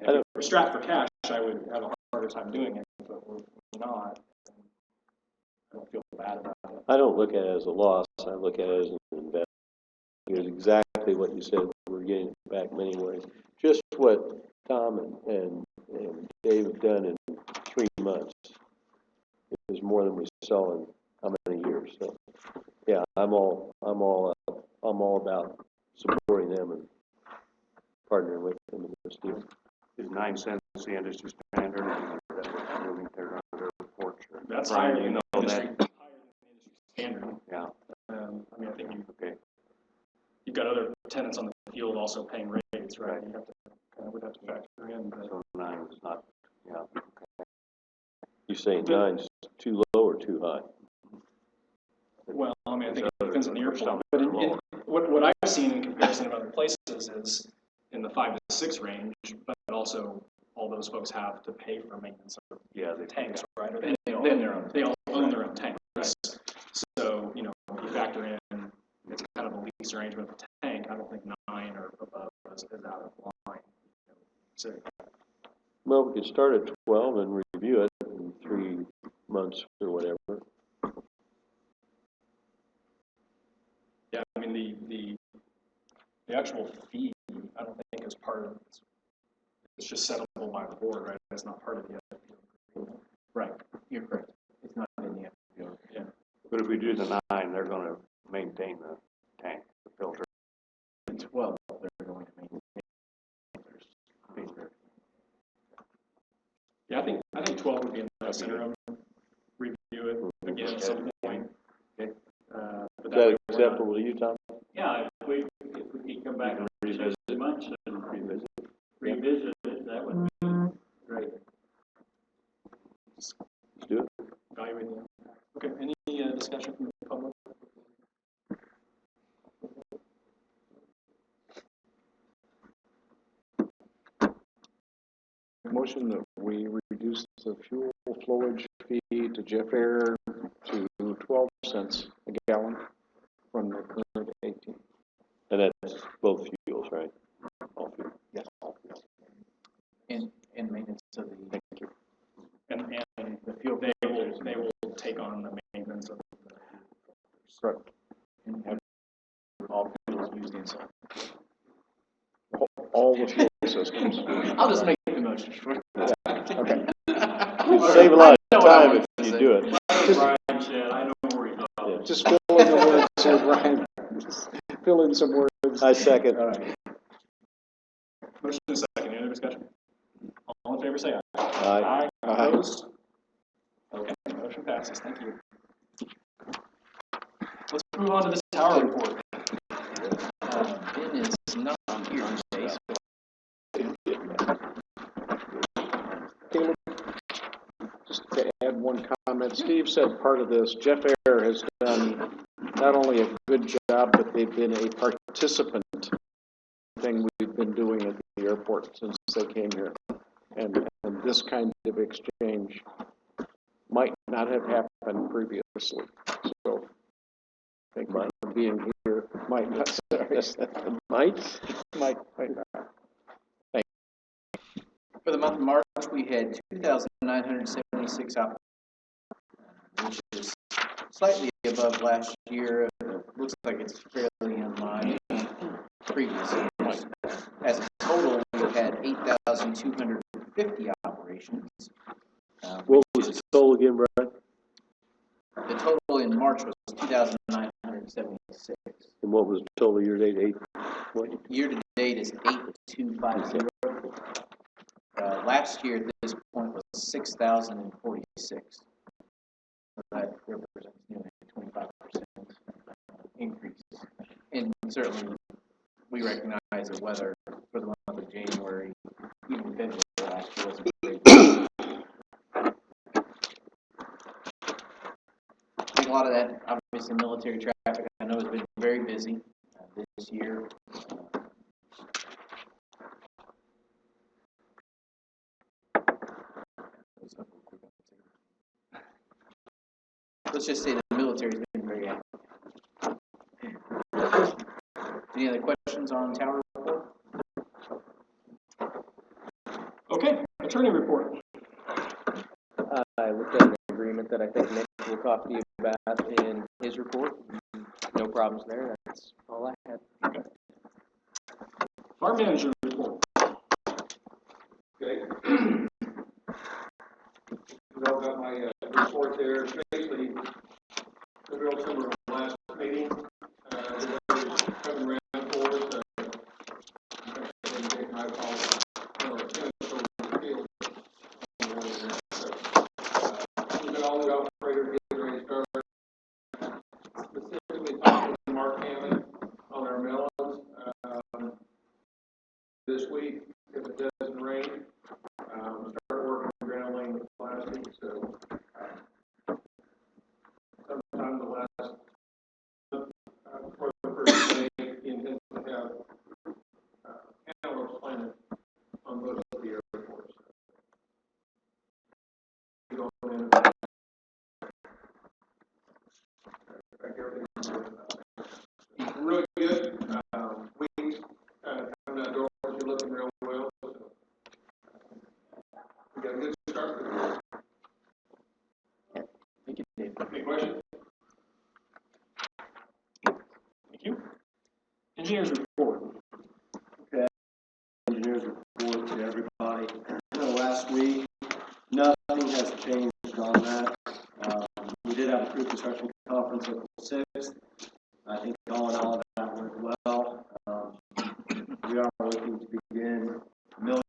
if we were strapped for cash, I would have a harder time doing it, but we're not. I don't feel bad about it. I don't look at it as a loss. I look at it as an investment. Here's exactly what you said. We're getting it back many ways. Just what Tom and Dave have done in 3 months is more than we saw in how many years. So, yeah, I'm all about supporting them and partnering with them in this deal. Is 9 cents the industry standard? They're under report. That's Brian, higher you than know the industry, that? higher than the industry standard. Yeah. I mean, I think you've got other tenants on the field also paying rates, right? You have to would have to factor in. But So 9 is not, yeah. Okay. You saying 9's too low or too high? well, I mean, I think it depends on the airport. But what I've seen in comparison to other places is in the 5 to 6 range, but also all those folks have to pay for maintenance of tanks, right? Or they all own their own tanks. Right. So, you know, if you factor in, it's kind of a lease arrangement of a tank. I don't think 9 or above is out of line. So, Well, we could start at 12 and review it in 3 months or whatever. yeah, I mean, the actual fee, I don't think is part of it. It's just settable by the board, right? It's not part of the FPO agreement. Right, you're correct. It's not in the FPO. Yeah. But if we do the 9, they're going to maintain the tank, the filter. 12, they're going to maintain. Yeah, I think 12 would be in the interim. Review it again at some point. Okay. But Is that acceptable to you, Tom? Yeah, if we could come back in 6 months and revisit it, that would be great. Let's do it. Evaluate the impact. Okay, any discussion from the public? Motion that we reduce the fuel flowage fee to Jeff Air to 12 cents a gallon from the current 18. And that's both fuels, right? All fuels. Yes, all fuels. And maintenance of the. Thank you. And the fuel, they will take on the maintenance of the Correct. And have all fuels used inside. All the fuel systems. I'll just make the motion short. Okay. You'd save a lot of time if you do it. Brian said, I know where he's going. Just fill in the words here, Brian. Fill in some words. I second. All right. motion is second. Any other discussion? All in favor, say aye. Aye. Aye. Opposed? Okay, motion passes. Thank you. Let's move on to this tower report. It is not here today, so Caleb, just to add one comment, Steve said part of this, Jeff Air has done not only a good job, but they've been a participant thing we've been doing at the airport since they came here. And this kind of exchange might not have happened previously. So thank you for being here. Might not, sorry. Might not. for the month of March, we had 2,976 operations, which is slightly above last year. Looks like it's fairly in line with previous years. As a total, we had 8,250 operations. What was the total again, Brian? The total in March was 2,976. And what was the total year-to-date? 8? What? Year to date is 8,250. Last year at this point was 6,046. So that represents nearly a 25% increase. And certainly, we recognize the weather for the month of January, even February last year wasn't great. I think a lot of that, obviously, military traffic, I know has been very busy this year. let's just say the military's been very active. Any other questions on tower report? Okay, attorney report. I looked at an agreement that I think Nick will talk to you about in his report. No problems there, that's all I had. Okay. Farm manager report. Okay. I've got my report there. Basically, the real similar to last meeting. Everybody's coming around for us. I call we've got all the operators getting ready to start. Specifically talking to Mark Hammond on our melons this week, if it doesn't rain. Start working on ground laying last week, so sometime the last for the first day, he intends to have cantaloupes planted on most of the airports. Really good. Weeds coming outdoors, you're looking real well. So we got a good start. Thank you, Dave. Any questions? Thank you. Engineers report. Engineers report to everybody. Last week, nothing has changed on that. We did have a pre-construction conference on the 6th. I think all in all that went well. We are looking to begin milling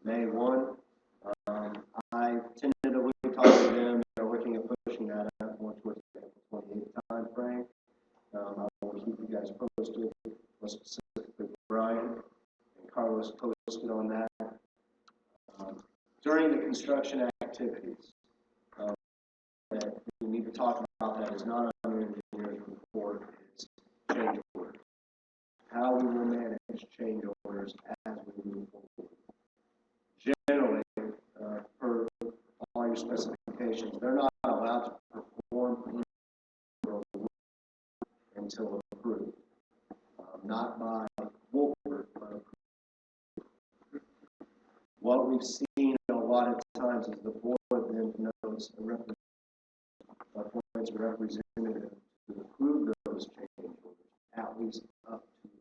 May 1. I tentatively talked to them. They're looking at pushing that out more towards the April 28th time frame. I will keep you guys posted, more specifically Brian and Carlos posted on that. During the construction activities, that we need to talk about that is not on the engineer's report, it's change orders. How we will manage change orders as we move forward. Generally, per all your specifications, they're not allowed to perform until approved. Not by Wolford, but approved. What we've seen a lot of times is the board then knows appoints a representative to approve those change orders, at least up to 8%.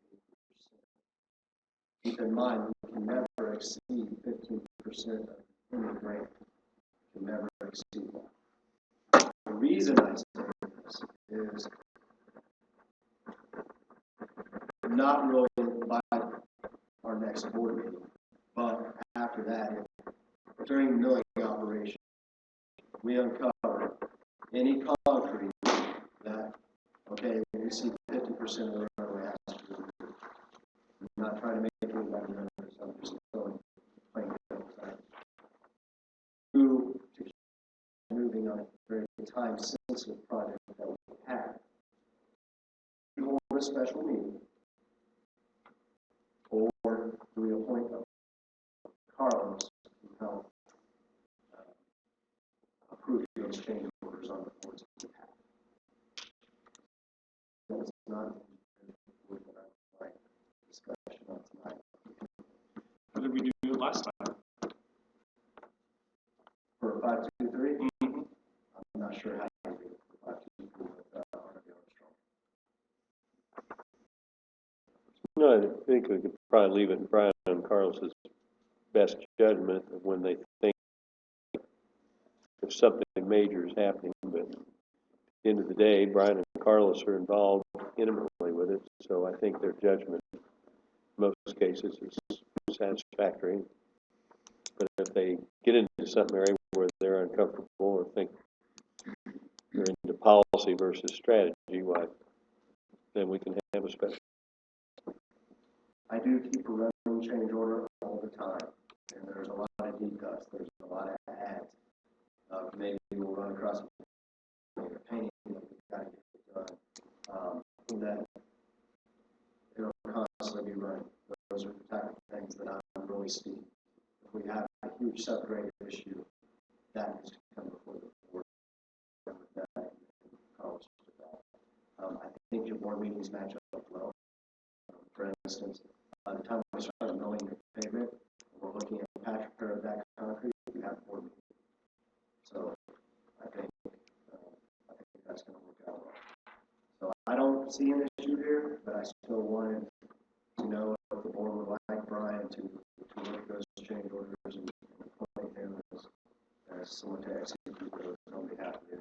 Keep in mind, we can never exceed 15% of any grant. Can never exceed that. The reason I say this is not really by our next board meeting, but after that, during the milling operation, we uncover any concrete that, okay, we see 50% of the runway has to be removed. I'm not trying to make anybody nervous, I'm just going plain devil's advocate. To keep moving on a very time-sensitive project that we have, we hold a special meeting, or do we appoint Carlos to help approve those change orders on the board's behalf? That's not what I like discussion on tonight. How did we do it last time? For 523, I'm not sure how you do it for 523 with R.W. Armstrong. No, I think we could probably leave it in Brian and Carlos's best judgment of when they think if something major is happening, but at the end of the day, Brian and Carlos are involved intimately with it, so I think their judgment in most cases is satisfactory. But if they get into something area where they're uncomfortable or think they're into policy versus strategy, why, then we can have a special. I do keep a running change order all the time, and there's a lot of deducts, there's a lot of ads. Maybe we'll run across a painting that we've got to get it done. That it'll constantly be running. Those are the type of things that I'm really seeing. If we have a huge subgrade issue, that needs to come before the board. for instance, by the time we start milling the pavement, we're looking at patch repair of that concrete, we have 4 meetings. So I think that's gonna work out well. So I don't see an issue here, but I still wanted to know if the board would like Brian to look at those change orders and appoint him as someone to execute those on behalf of you.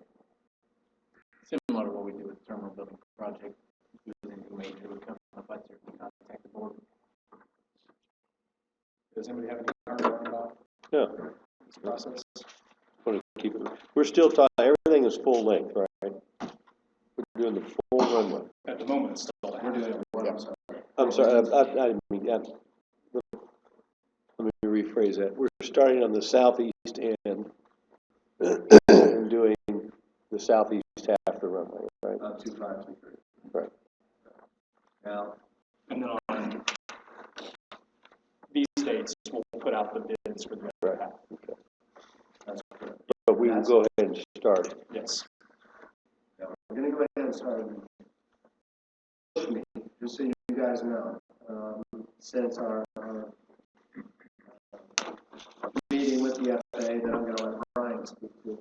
Similar to what we do with the terminal building project, if there's anything major would come up, I'd certainly contact the board. Does anybody have any comment about Yeah, this process? want to keep it, we're still talking, everything is full length, right? We're doing the full runway. At the moment, it's still. We're doing what, I'm sorry. I'm sorry, I didn't mean, let me rephrase that. We're starting on the southeast end and doing the southeast half of the runway, right? 2523. Right. Now, And then on these dates, we'll put out the bids for the other half. Okay. that's correct. But we will go ahead and start. Yes. Now, we're gonna go ahead and start. Just so you guys know, since our meeting with the FAA that I'm gonna let Brian speak to,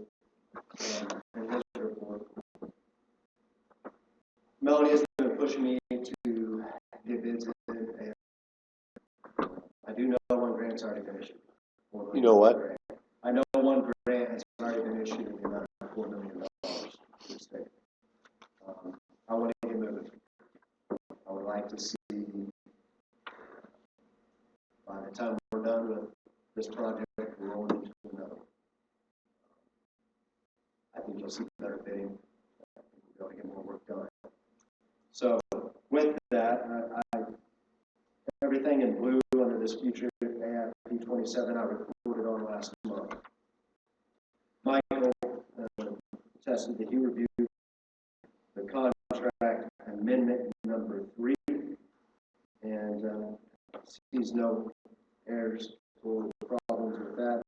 and his report. Melanie has been pushing me to get bids in, and I do know one grant's already been issued. You know what? Grant. I know one grant has already been issued in the amount of $4 million to the state. I want to get moving. I would like to see, by the time we're done with this project, we're rolling into another. I think you'll see better bidding. I think we'll be able to get more work done. So with that, everything in blue under this future AFP 27 I reported on last month. Michael attested that he reviewed the contract amendment number 3 and sees no errors or problems with that.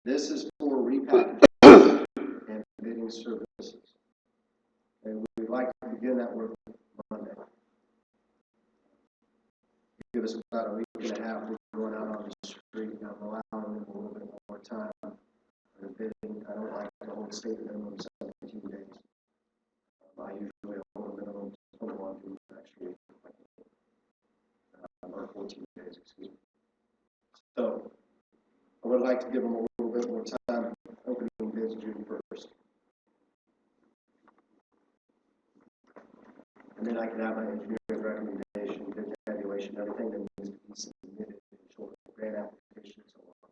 This is for repackaging and bidding services. And we'd like to begin that work Monday. Give us about a week and a half. We're going out on the street and I'm allowing them a little bit more time for bidding. I don't like to hold state minimum 17 days. I usually hold a minimum 21 to actually, or 14 days, excuse me. So I would like to give them a little bit more time, opening bids June 1st. And then I can have my engineer's recommendation, bid tabulation, everything that needs to be submitted in short grant application and so on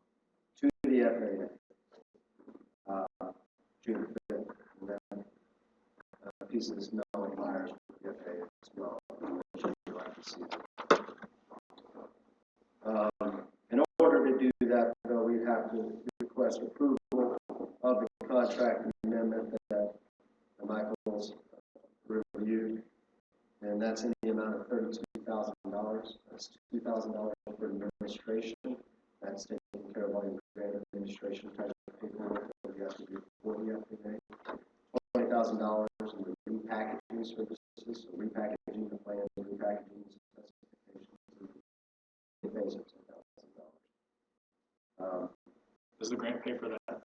to the FAA. June 5th, and then a piece of this knowing buyers with the FAA as well. You'd like to see it. In order to do that, though, we have to request approval of the contract amendment that Michael's reviewed, and that's in the amount of $32,000. That's $2,000 for administration. That's taking care of all your grant administration type of paperwork that you have to do before the FAA. $20,000 in the repackaging services, so repackaging the plans, repackaging the specifications, the phase of $10,000. Does the grant pay for that?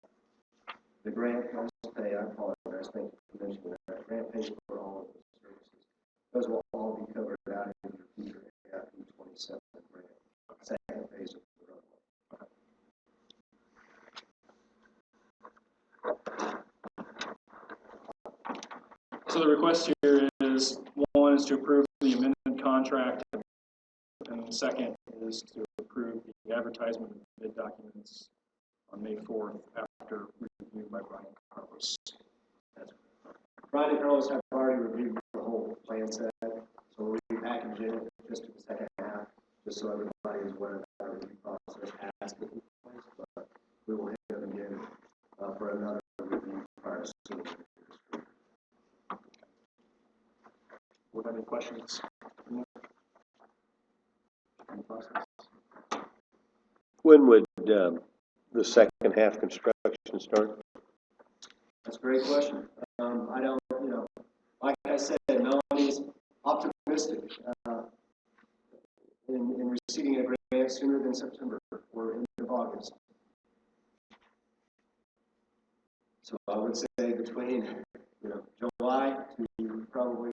The grant does pay, I apologize, thank you for mentioning that. Grant pays for all of those services. Those will all be covered out in your future AFP 27 grant, second phase of the runway. So the request here is, one is to approve the amended contract, and the second is to approve the advertisement of bid documents on May 4th after review by Brian Carlos. Brian and Carlos have already reviewed the whole plan set, so we'll repackage it just to the second half, just so everybody is aware of that review process has been in place, but we will hit them again for another review prior to the Would have any questions? Any process? When would the second half construction start? That's a great question. I don't, like I said, Melanie's optimistic optimistic in receiving a grant sooner than September or end of August. So I would say between, July to probably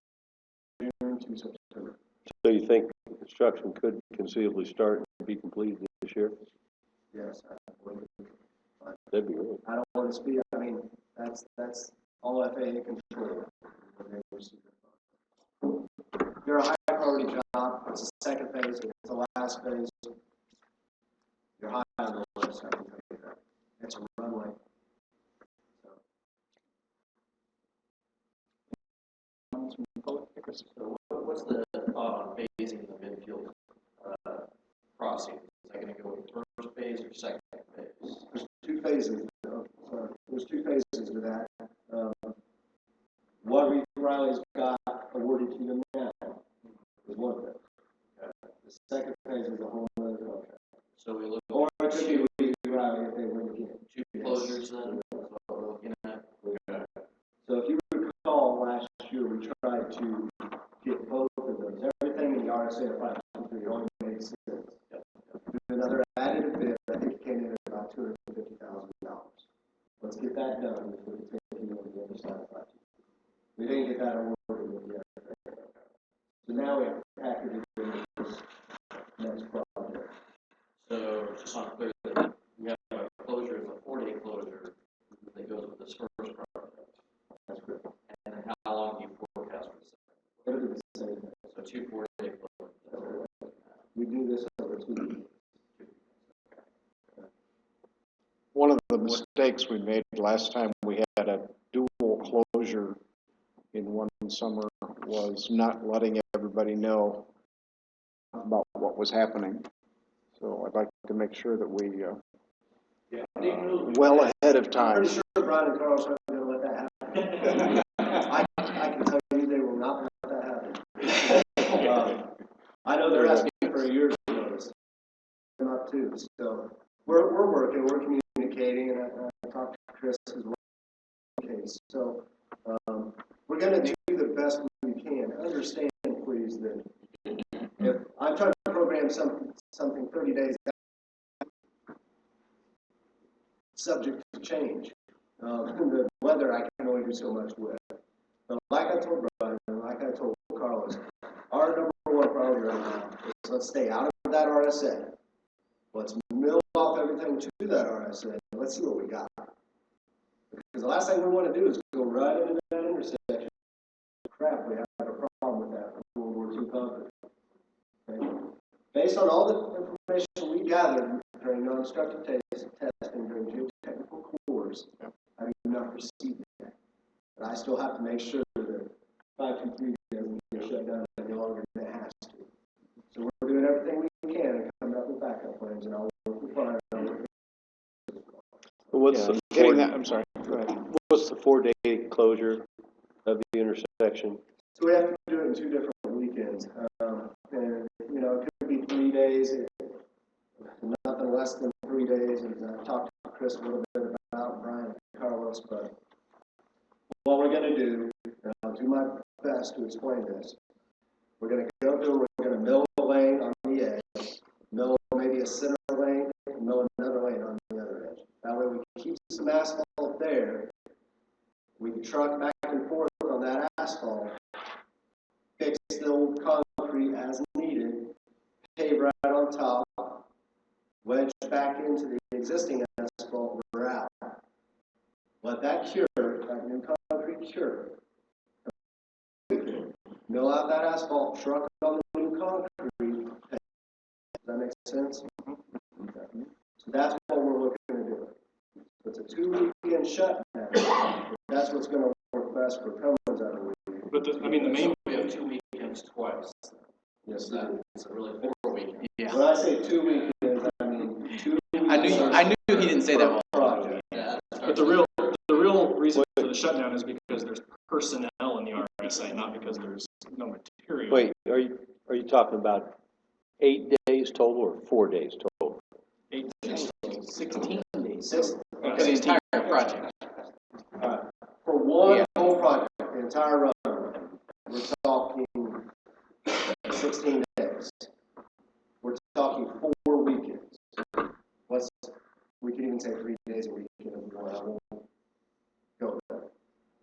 June to September. So you think construction could conceivably start and be completed this year? Yes, I believe it. That'd be great. I don't want to speak, I mean, that's all FAA control. When they receive their funds. They're a high priority job. It's the second phase, it's the last phase. You're high on the list, I can tell you that. It's a runway. So what's the thought on phasing the midfield, crossing? Is that gonna go with first phase or second phase? There's two phases. There's two phases to that. What Riley's got awarded to them now is one of them. The second phase is a whole other contract. So we look Or it could be Riley if they win again. two closures then, that's what we're looking at. Okay. So if you recall, last year we tried to get both of those. Everything in the RSA of 523 only made sense. Another additive bid, I think it came in at about $250,000. Let's get that done before we take you on the other side of 523. We didn't get that awarded with yet. So now we have to package it in this next project. So just on clear that we have a closure, it's a 4-day closure that goes with this first project. That's good. And then how long do you forecast for the second? It'll be the same thing. So 2 4-day closures. We do this over 2 weeks. One of the mistakes we made last time we had a dual closure in one summer was not letting everybody know about what was happening. So I'd like to make sure that we, well ahead of I'm time. pretty sure Brian and Carl's not going to let that happen. I can tell you they will not let that happen. I know they're asking for a year's notice. Come up too. So we're working, we're communicating, and I talked to Chris as well. Okay, so we're going to do the best we can. Understand, please, that if I'm trying to program something 30 days out, subject to change. The weather I can only do so much with. But like I told Brian, and like I told Carlos, our number one priority right now is let's stay out of that RSA. Let's mill off everything to that RSA. Let's see what we got. Because the last thing we want to do is go right into that intersection. Crap, we have a problem with that from World War II concrete. Okay? Based on all the information we gathered during non-destructive testing during geotechnical cores, I do not receive that. But I still have to make sure that 523 doesn't get shut down any longer than it has to. So we're doing everything we can and coming up with backup plans, and I'll work with Brian. What's the Getting that, I'm sorry, go ahead. What's the 4-day closure of the intersection? So we have to do it in 2 different weekends. And, it could be 3 days, nothing less than 3 days. And I talked to Chris a little bit about Brian and Carlos, but what we're going to do, and I'll do my best to explain this. We're going to go through, we're going to mill a lane on the edge, mill maybe a center lane, and mill another lane on the other edge. That way we can keep some asphalt there. We can truck back and forth on that asphalt, fix the old concrete as needed, pave right on top, wedge back into the existing asphalt, we're out. Let that cure, that new concrete cure. Mill out that asphalt, truck on the new concrete. Does that make sense? So that's what we're looking to do. It's a 2-weekend shutdown. That's what's going to work best for Cummins, I believe. But the main, We have 2 weekends twice. Yes, It's really 4 weekends. Yeah. when I say 2 weekends, I mean 2 I knew he didn't say that well. project. Yeah. but the real reason for the shutdown is because there's personnel in the RSA, not because there's no material. Wait, are you talking about 8 days total or 4 days total? 8 days. 16 days. For the entire project. For one whole project, the entire run, we're talking 16 days. We're talking 4 weekends. We can even say 3 days a weekend if we want. I won't go there.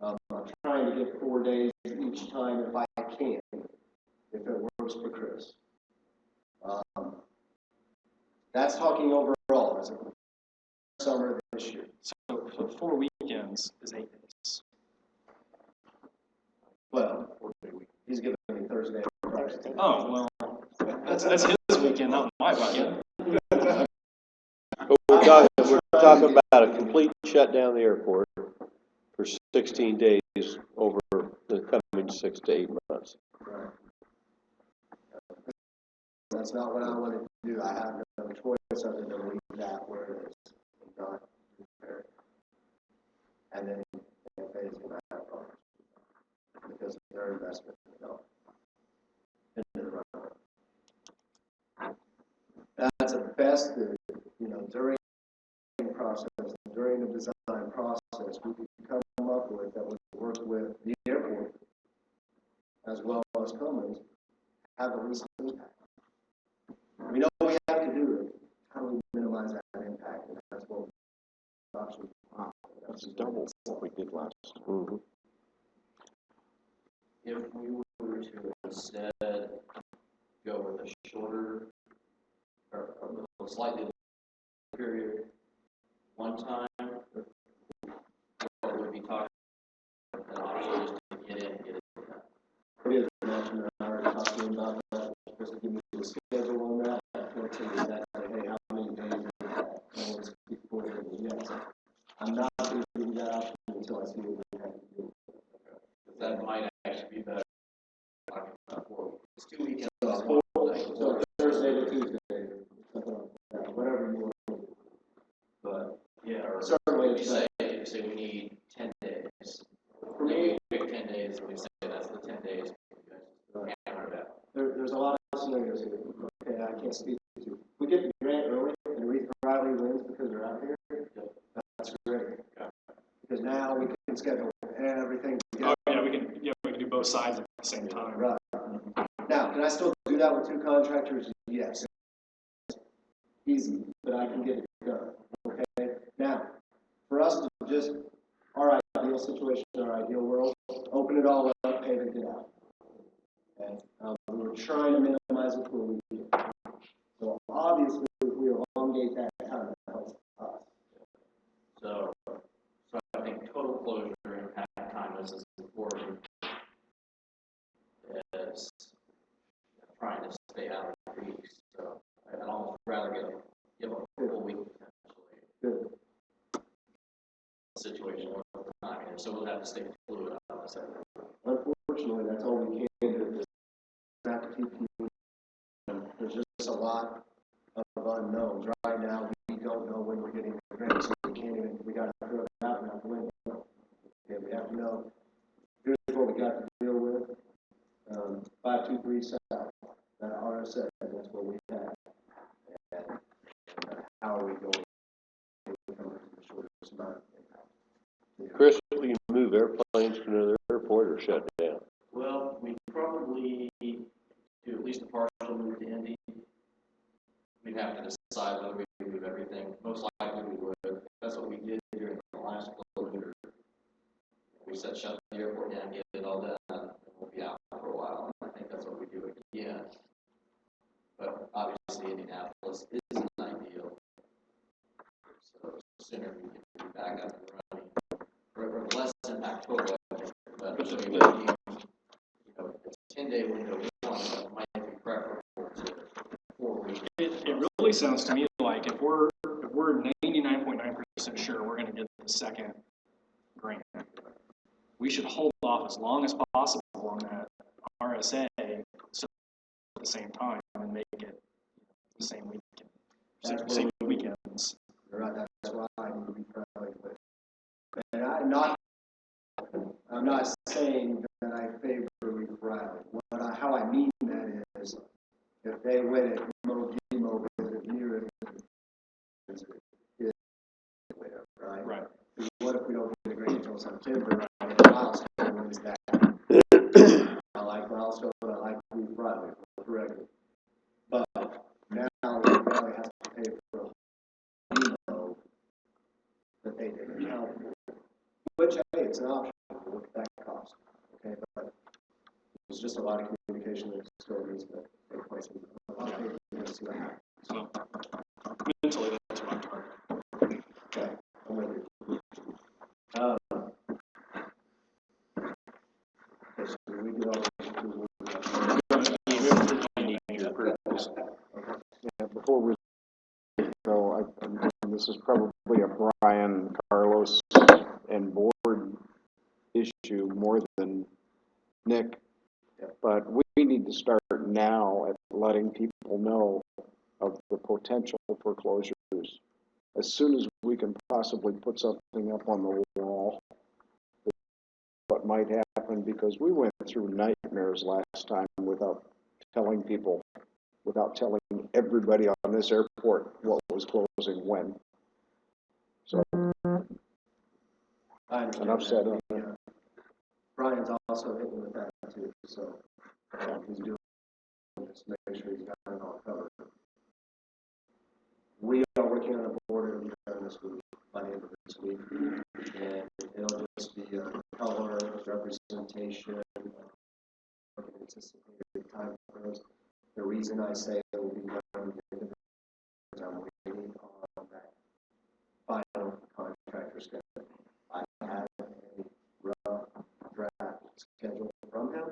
I'm trying to get 4 days each time if I can, if it works for Chris. That's talking overall as a summer this year. So 4 weekends is 8 days. Well, he's giving me Thursday and Friday. Oh, well, that's his weekend, not my weekend. But we're talking about a complete shutdown of the airport for 16 days over the coming 6 to 8 months. Right. That's not what I wanted to do. I have no choice other than leave that where it is. Not prepared. And then phase it back on because of their investment into the runway. That's the best that, during the process, during the design process, we could come up with that would work with the airport as well as Cummins, have the least impact. We know what we have to do. How do we minimize that impact? And that's what option. That's double what we did last. Mm-hmm. If we were to instead go with a shorter or a slightly period, one time, what would be talking an option is to get in and get it done. It is an option that I already talked to him about that. Just give me the schedule on that. I can't tell you exactly, hey, how many days is that? I want to keep going with it. Yes. I'm not going to give you that option until I see what we have to do. Because that might actually be better. It's 2 weekends. So Thursday to Tuesday, something like that, whatever you want to do. But Yeah, or certainly if you say we need 10 days. For me, we pick 10 days, and we say that's the 10 days. Right. Hammer it out. there's a lot of scenarios here. Okay, I can't speak to. We get the grant early and Reeve Riley wins because they're out here. That's great. Because now we can schedule everything together. Oh, yeah, we can do both sides at the same time. Right. Now, can I still do that with 2 contractors? Yes. Easy, but I can get it done. Okay. Now, for us to just our ideal situation, our ideal world, open it all up, pave it, get out. Okay. We were trying to minimize it where we can. So obviously, if we elongate that time, it helps us. So I think total closure impact time is as important as trying to stay out of weeks. So I'd almost rather give a full week potentially. Good. Situation with the timing, so we'll have to stay fluid on this. Unfortunately, that's all we can do. Not to keep you. There's just a lot of unknowns. Right now, we don't know when we're getting the grant, so we can't even, we got to throw it out and out the window. Okay, we have to know, here's what we got to deal with. 523 South, that RSA, that's what we have. And how are we going to come to the shortest amount of impact? Chris, will you move airplanes to another airport or shut down? Well, we probably do at least a partial move to Indy. We'd have to decide whether we move everything. Most likely we would. That's what we did during the last closure. We said shut the airport down, get it all done, and we'll be out for a while. I think that's what we do again. But obviously Indianapolis isn't ideal. So the sooner we can be back up and running, or less impact total, but it's a 10-day window, it might be preferable to 4 weeks. It really sounds to me like if we're 99.9% sure we're going to get the second grant, we should hold off as long as possible on that RSA so at the same time and make it the same weekend, same weekends. You're right, that's why I need to be friendly with. And I'm not saying that I favor Reeve Riley. How I mean that is, if they win it, Mo is it near it, right? Right. What if we don't get a grant until September, and Milestone wins that? I like Milestone, I like Reeve Riley. For before we go, and this is probably a Brian, Carlos, and board issue more than Nick, but we need to start now at letting people know of the potential foreclosures as soon as we can possibly put something up on the wall. What might happen, because we went through nightmares last time without telling people, without telling everybody on this airport what was closing when. So, I understand enough said that. on that. Brian's also hitting with that too, so he's doing just to make sure he's got it all covered. We are working on a board and done this week, by the end of this week, and it'll just be a color representation, anticipated time frames. The reason I say it will be done is I'm waiting on that final contractor schedule. I have a rough draft schedule from him.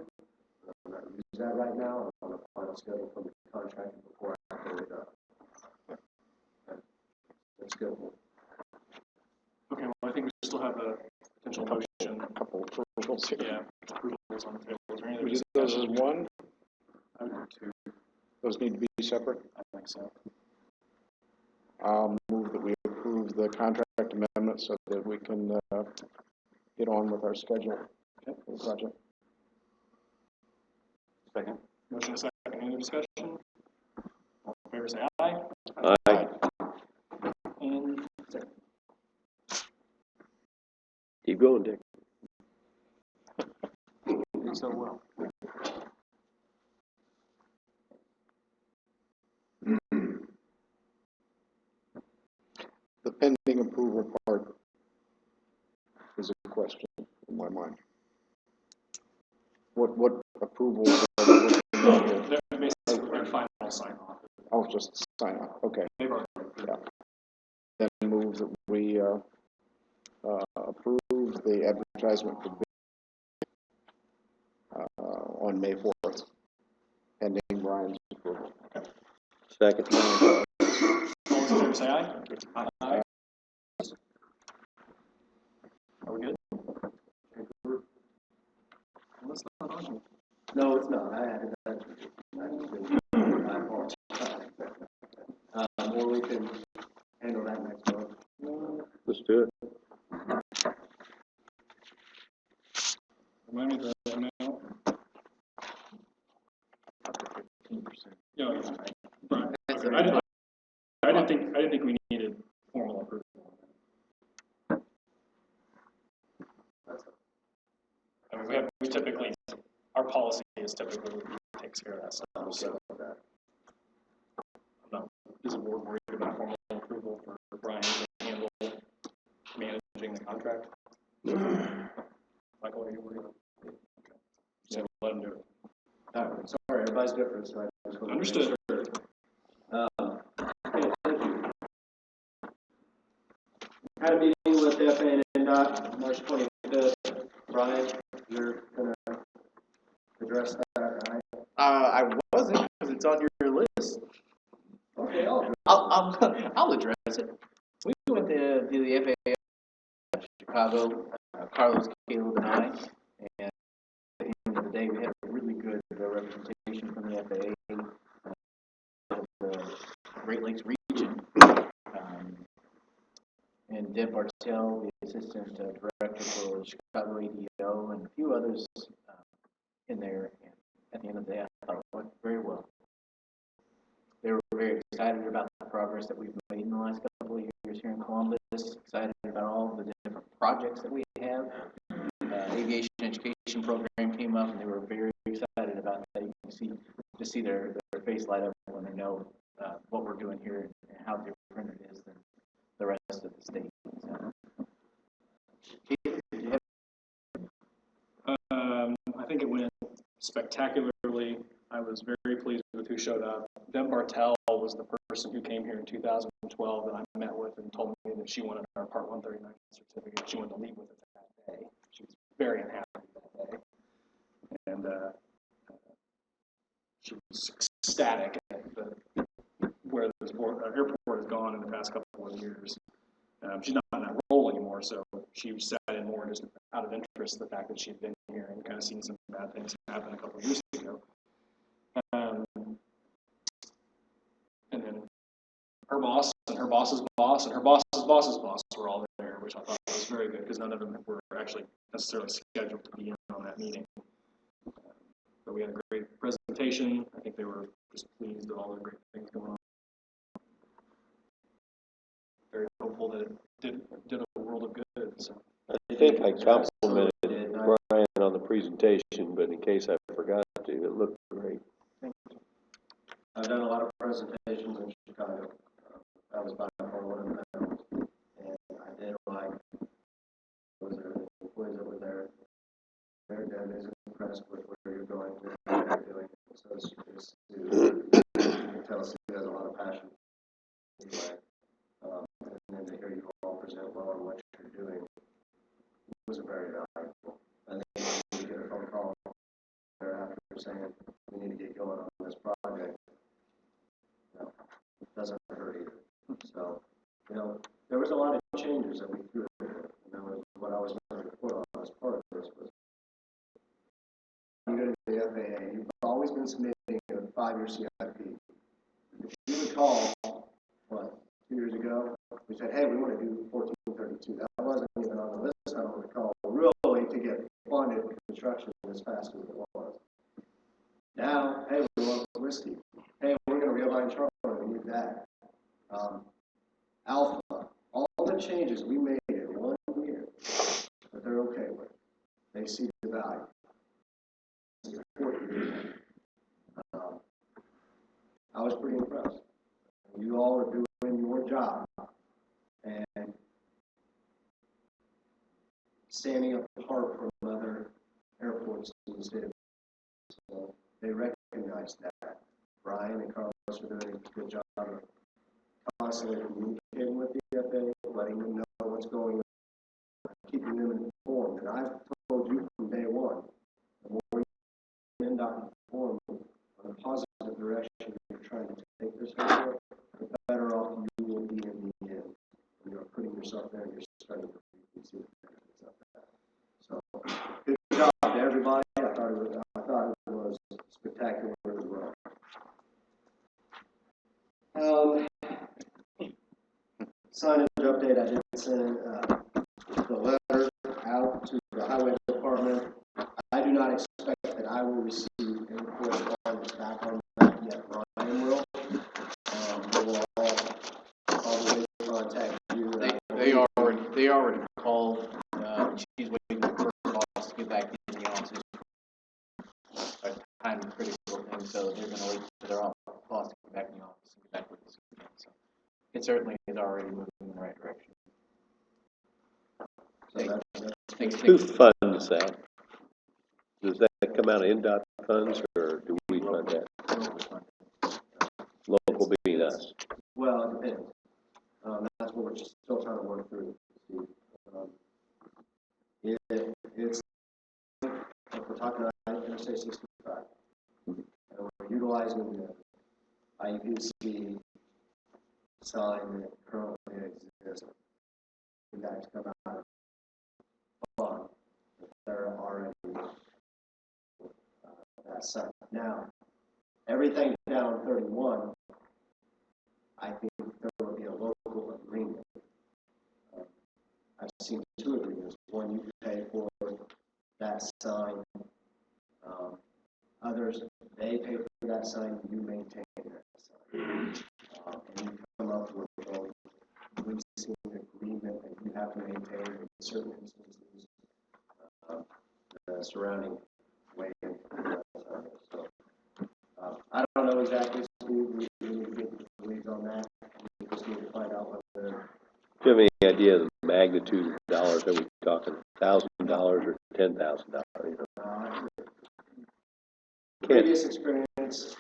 I'm not use that right now. I'm on a final schedule from the contractor before I go it up. That's good. Okay, well, I think we still have a potential motion. A couple of approvals here. Yeah, approvals on the table. Is there any other We do those as discussion? one? I would do two. Those need to be separate? I think so. I'll move that we approve the contract amendment so that we can get on with our schedule for the project. Second. Motion is second. Any other discussion? All in favor, say aye. Aye. And second. Keep going, Dick. Did so well. The pending approval part is a question in my mind. What approval are we looking at here? They're basically our final sign off. Oh, just sign off, okay. They've already approved. Yeah. Then move that we approve the advertisement for bid on May 4th, pending Brian's approval. Second. All those in favor, say aye. Aye. Are we good? Well, that's not on here. No, it's not. I added that. I apologize. Or we can handle that next month. Let's do it. Remind me the amount. 15%. Yeah, Brian. Okay, I didn't think we needed formal approval. I mean, we typically, our policy is typically takes care of that stuff, so. No, is the board worried about formal approval for Brian to handle managing the contract? Michael, are you worried? Okay. So let him do it. Sorry, everybody's different, so I just want to Understood. make sure. Okay, thank you. Had a meeting with FA and NDOT March 25th. Brian, you're gonna address that, right? I wasn't, because it's on your list. Okay, I'll address it. We went to the FAA Chicago, Carlos, Caleb, and I, and at the end of the day, we had a really good representation from the FAA of the Great Lakes region. And Deb Bartel, the assistant director for Chicago ADO, and a few others in there. And at the end of the day, I thought it went very well. They were very excited about the progress that we've made in the last couple of years here in Columbus, excited about all the different projects that we have. Aviation education program came up, and they were very excited about that. You can see their face light up when they know what we're doing here and how different it is than the rest of the state. I think it went spectacularly. I was very pleased with who showed up. Deb Bartel was the person who came here in 2012 that I met with and told me that she wanted our Part 139 certificate. She wanted to leave with it that day. She was very unhappy that day. And she was ecstatic at where airport is gone in the past couple of years. She's not in that role anymore, so she sat in more just out of interest, the fact that she'd been here and kind of seen some bad things happen a couple of years ago. And then her boss and her boss's boss and her boss's boss's boss were all there, which I thought was very good because none of them were actually necessarily scheduled to be in on that meeting. But we had a great presentation. I think they were just pleased with all the great things going on. Very hopeful that it did a world of good. So I think I complimented Brian on the presentation, but in case I forgot to, it looked great. I've done a lot of presentations in Chicago. That was by far one of them. And I did like, was there employees that were there? They're dead, is impressed with where you're going, what you're doing. So it's you can tell Sue has a lot of passion. Anyway, and then to hear you all present well on what you're doing was very valuable. And then you get a phone call thereafter saying, we need to get going on this project. No, it doesn't hurt either. So, there was a lot of changes that we threw in there. And that was what I was going to report on as part of this was you go to the FAA, you've always been submitting a 5-year CIP. If you recall, 2 years ago, we said, hey, we want to do 1432. That wasn't even on the list, I don't recall, really to get funded construction as fast as it was. Now, hey, we want whiskey. Hey, we're going to realign Charlotte, we need that. Alpha, all the changes we made in 1 year that they're okay with. They see the value. It's important. I was pretty impressed. You all are doing your job and standing apart from other airports in the state of so they recognize that. Brian and Carlos are doing a good job of constantly communicating with the FAA, letting them know what's going on, keeping them informed. And I've told you from day one, the more you end up informed on the positive direction you're trying to take this airport, the better off you will be in the end. When you're putting yourself there and you're studying for you can see the benefits of that. So, good job to everybody. I thought it was spectacular as well. Signage update, I did send the letter out to the highway department. I do not expect that I will receive any correspondence back on that yet. Brian will. They will all probably contact you. They already called. She's waiting for her boss to get back in the office. A time critical thing, so they're going to wait for their boss to get back in the office and get back with us again. So it certainly is already moving in the right direction. So Who funds that? Does that come out of NDOT funds, or do we fund that? Local being us. Well, it depends. That's what we're just still trying to work through. It's if we're talking about Interstate 65, and we're utilizing the IUPC sign that currently exists. We got to come out of fund if there are already that sign. Now, everything down 31, I think there will be a local agreement. I've seen 2 agreements. One, you pay for that sign. Others, they pay for that sign, you maintain that sign. And you come up with a leasing agreement that you have to maintain in certain instances, the surrounding way. So, I don't know exactly, Steve, we need to get the leads on that. We just need to find out whether. Do you have any idea of the magnitude of dollars? Are we talking $1,000 or $10,000? Previous experience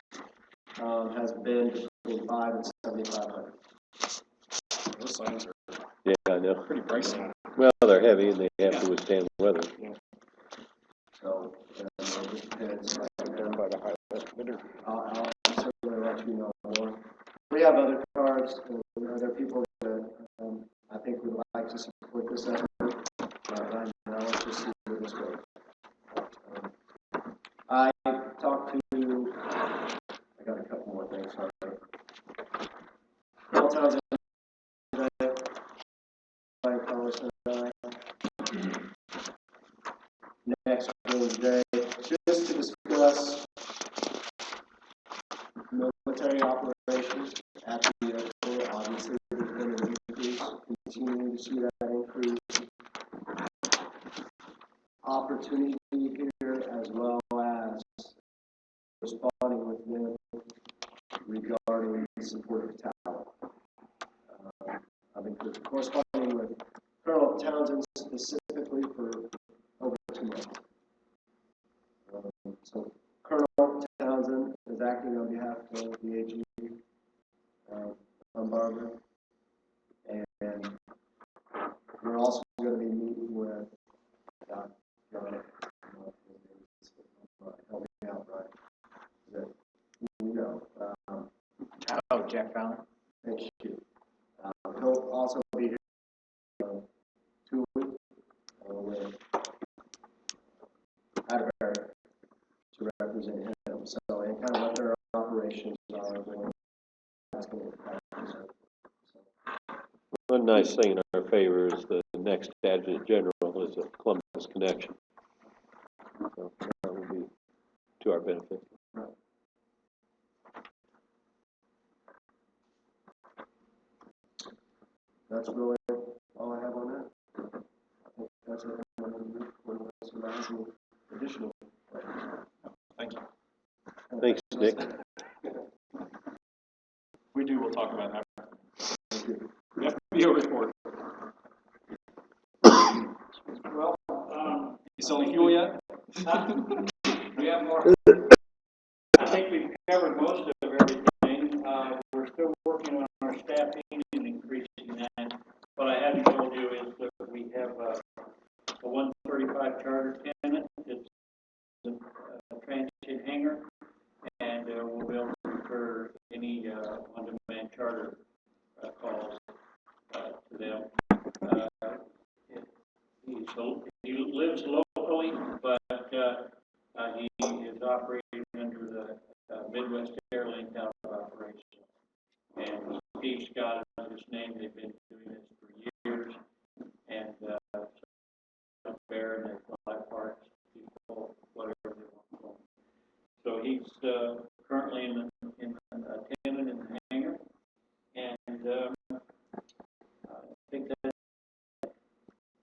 has been between $500 and $7,500. those signs are Yeah, I know. pretty pricey. Well, they're heavy and they have to withstand the weather. So, it just depends. Done by the highway bidder. I'll certainly let you know more. We have other regards, there are people that, I think would like to support this effort. Now let's just see where this goes. I talked to, I got a couple more things, sorry. Carl Townsend, Brian Carlson, and I, next Wednesday, just to discuss military operations at the airport. Obviously, there's been an increase, continuing to see that increase. Opportunity here, as well as responding with them regarding supportive talent. I've been corresponding with Colonel Townsend specifically for over 2 months. So Colonel Townsend is acting on behalf of the AG bombardment, and we're also going to be meeting with help me out, right? That you know. Oh, Jack Fallon. Thank you. He'll also be here 2 weeks with Atterbury to represent him. So, and kind of what their operations are. That's going to One nice thing in our favor is the next Adjutant General is a Columbus connection. So that will be to our benefit. That's really all I have on that. I think that's it. One last additional. Thank you. Thanks, Nick. We do, we'll talk about that. Thank you. FBO report. Well, You selling fuel yet? we have more. I think we've covered most of everything. We're still working on our staffing and increasing that. What I haven't told you is that we have a 135 charter tenant. It's a transient hangar, and we'll be able to refer any on-demand charter calls to them. He lives locally, but he is operating under the Midwest Airlink out of operation. And Steve Scott is his name. They've been doing this for years. And Bear and the Black Parks, people, whatever they want to call them. So he's currently in a tenant in the hangar. And I think that's it.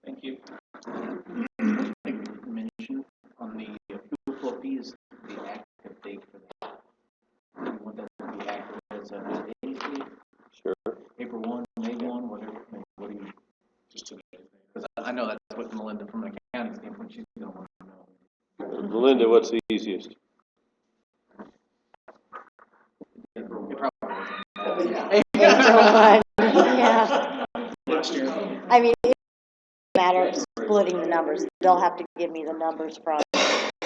Thank you. Mention on the fuel flow fee is the active date for that. You want that to be active as a today's date? Sure. April 1, May 1, whatever. What do you, just today? Because I know that's what Melinda, from an accounting standpoint, she's going to want to know. Melinda, what's the easiest? It probably wasn't. April 1, yeah. Next year. I mean, it's a matter of splitting the numbers. They'll have to give me the numbers from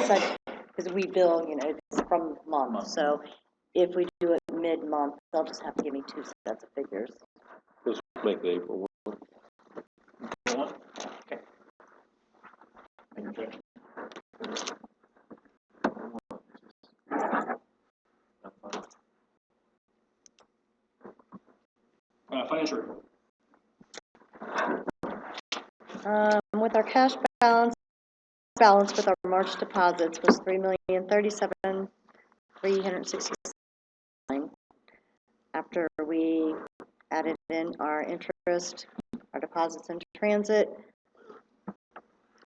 such, because we bill, it's from month. So if we do it mid-month, they'll just have to give me 2 sets of figures. Let's make it April 1. Okay. Thank you. Financial report. With our cash balance with our March deposits was $3,037,369. After we added in our interest, our deposits in transit,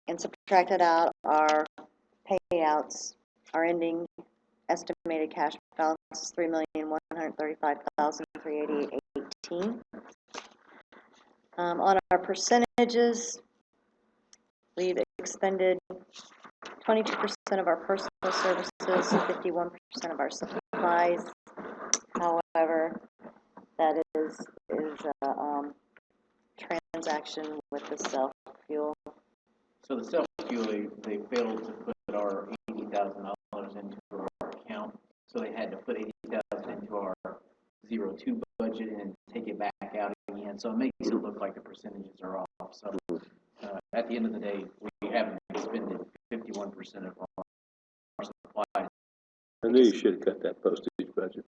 and subtracted out our payouts, our ending estimated cash balance is $3,135,388.18. On our percentages, we've expended 22% of our personal services, 51% of our supplies. However, that is a transaction with the self-fuel. So the self-fuel, they failed to put our $80,000 into our account, so they had to put $80,000 into our 02 budget and take it back out again, so it makes it look like the percentages are off. So at the end of the day, we haven't expended 51% of our supply. I knew you should have cut that postage budget.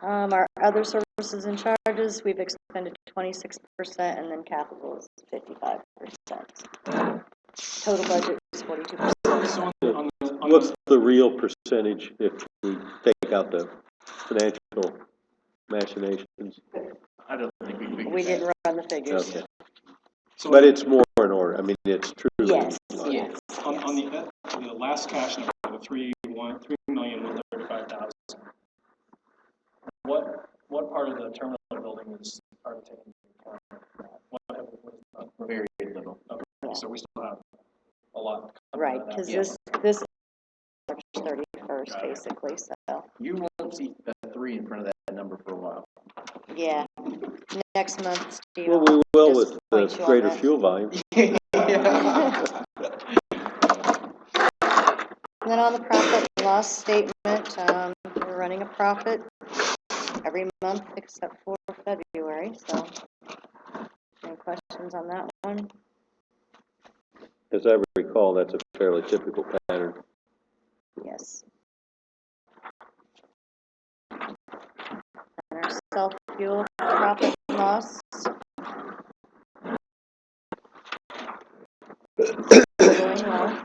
Our other services and charges, we've expended 26%, and then capital is 55%. Total budget is 42%. So What's the real percentage if we take out the financial machinations? I don't think we figured We that. didn't run the figures. Okay. So But it's more in order. I mean, it's true. Yes, Yes. on the last cash number, the 3,135,000. What part of the terminal building is already taken into account? What is not? Very little. Okay, so we still have a lot. Right, because this is March 31st, basically, so, You won't see the 3 in front of that number for a while. yeah. Next month, Steve. Well, we will just with point the you on greater that. fuel volume. And then on the profit and loss statement, we're running a profit every month except for February, so any questions on that one? As I recall, that's a fairly typical pattern. Yes. And our self-fuel profit and loss. Going well.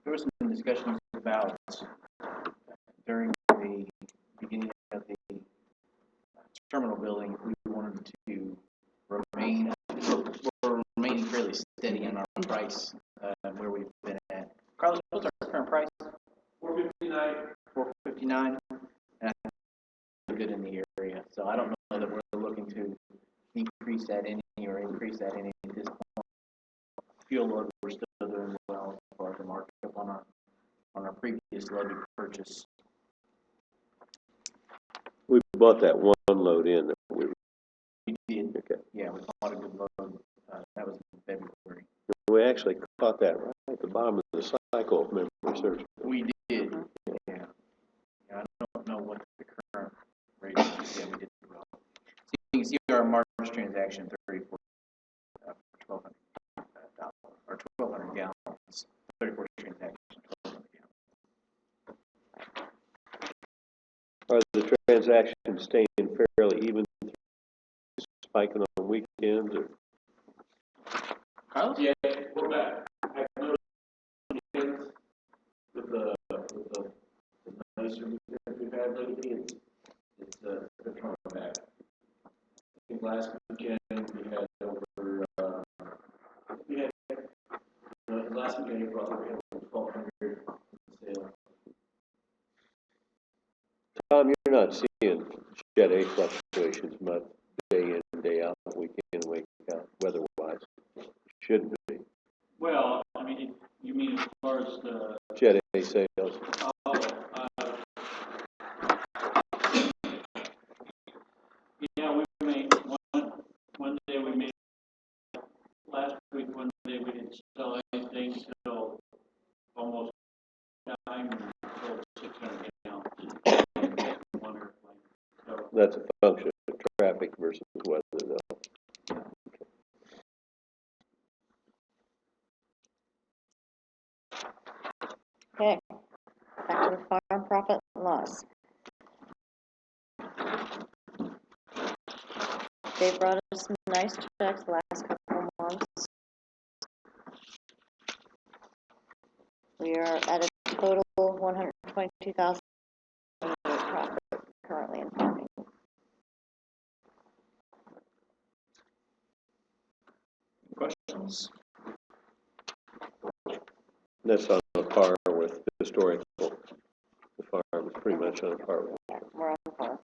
There was some discussions about during the beginning of the terminal building, we wanted to remain, we're remaining fairly steady on our price, where we've been at. Carlos, what's our current price? $4.59. $4.59, and I think we're good in the area. So I don't know that we're looking to decrease that any or increase that any at this point. Fuel load, we're still doing well as far as the markup on our previous load we purchased. We bought that one load in that we did. Okay. Yeah, we bought a good load. That was in February. We actually caught that right at the bottom of the cycle, if memory serves. We did. Yeah. I don't know what the current rate is. Yeah, we did well. So you can see our March transaction, 34, $1,200 or 1,200 gallons. 34 transaction, 1,200 gallons. Are the transactions staying fairly even, spiking on weekends? Or? Carlos? Yeah, we're back. I noticed with the nicer weekends we've had lately, they're coming back. I think last weekend we had over, last weekend April, we had over 1,200 sales. Tom, you're not seeing Jet A fluctuations much day in, day out, week in, week out, weather-wise. Shouldn't be. Well, I mean, you mean as far as the, Jet A sales. yeah, we made, one day we made, last week, one day we didn't sell anything till almost time until 600 gallons. One airplane. So, That's a function of traffic versus weather, though. Okay, back to the farm profit and loss. They brought us some nice checks the last couple of months. We are at a total $122,000 profit currently in farming. Questions? That's on a par with historical. The farm is pretty much on a par with. Yeah, we're on par.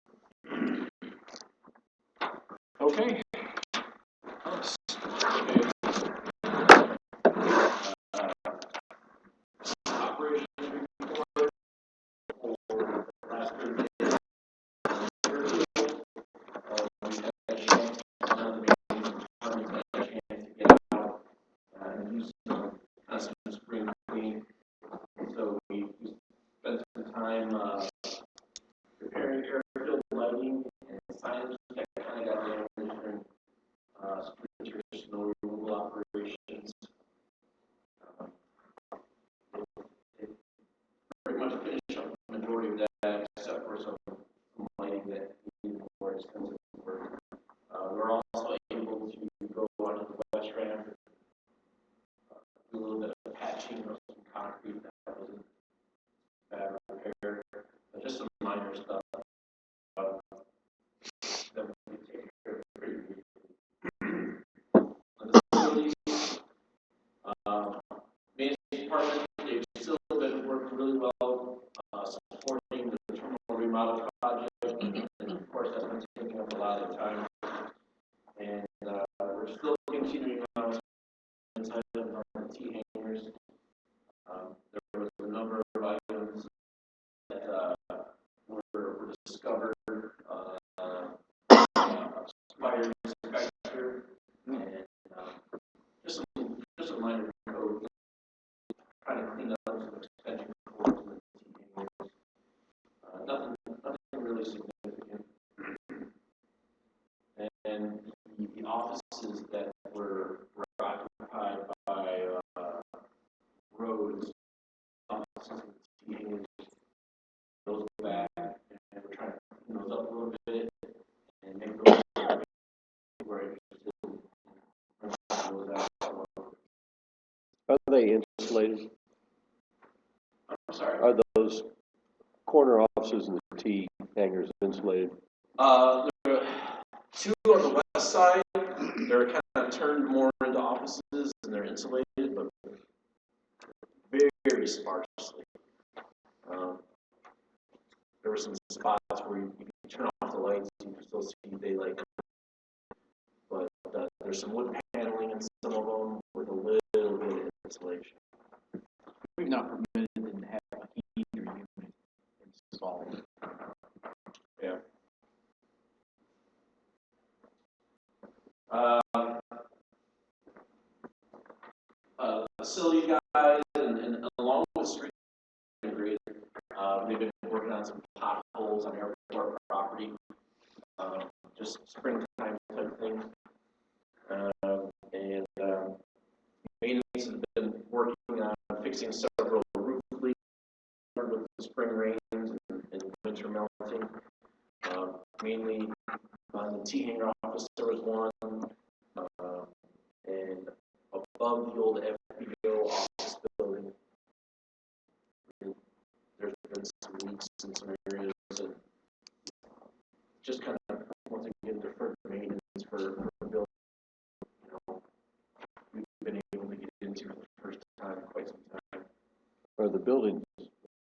Okay. Operation report for last Thursday. We had a chance, to get out and use some spring cleaning. So we spent some time, preparing airfield lighting and signage that kind of got damaged during, winter snow removal operations. They pretty much finished up the majority of that, except for some lighting that needed more extensive work. We're also able to go onto the west ramp, do a little bit of patching of some concrete that was in bad repair, but just some minor stuff. That we can take care of pretty quickly. On the facilities, maintenance department, they've still been working really well, supporting the terminal remodel project, and of course that's been taking up a lot of time. And we're still continuing on items on the T hangers. There was a number of items that were discovered by your inspector, and just a minor code trying to clean up some extension cords in the T hangers. Nothing really significant. And the offices that were occupied by roads, offices with T hangers, those back, and we're trying to clean those up a little bit and make those where it's still those out. Are they insulated? I'm sorry. Are those corner offices and the T hangers insulated? There are two on the west side. They're kind of turned more into offices and they're insulated, but very, very sparsely. There were some spots where you can turn off the lights, you can still see daylight. But there's some wood paneling in some of them with a little bit of insulation. We've not permitted them to have a heater unit installed. Yeah. Facility guys and along with street grid, they've been working on some potholes on airport property, just springtime type thing. And maintenance has been working on fixing several roof leaks with the spring rains and winter melting. Mainly on the T hanger office there was one, and above the old FBO office building, there's been some leaks in some areas, and just kind of once again deferred maintenance for the building. You know, we've been able to get into for the first time in quite some time. Are the buildings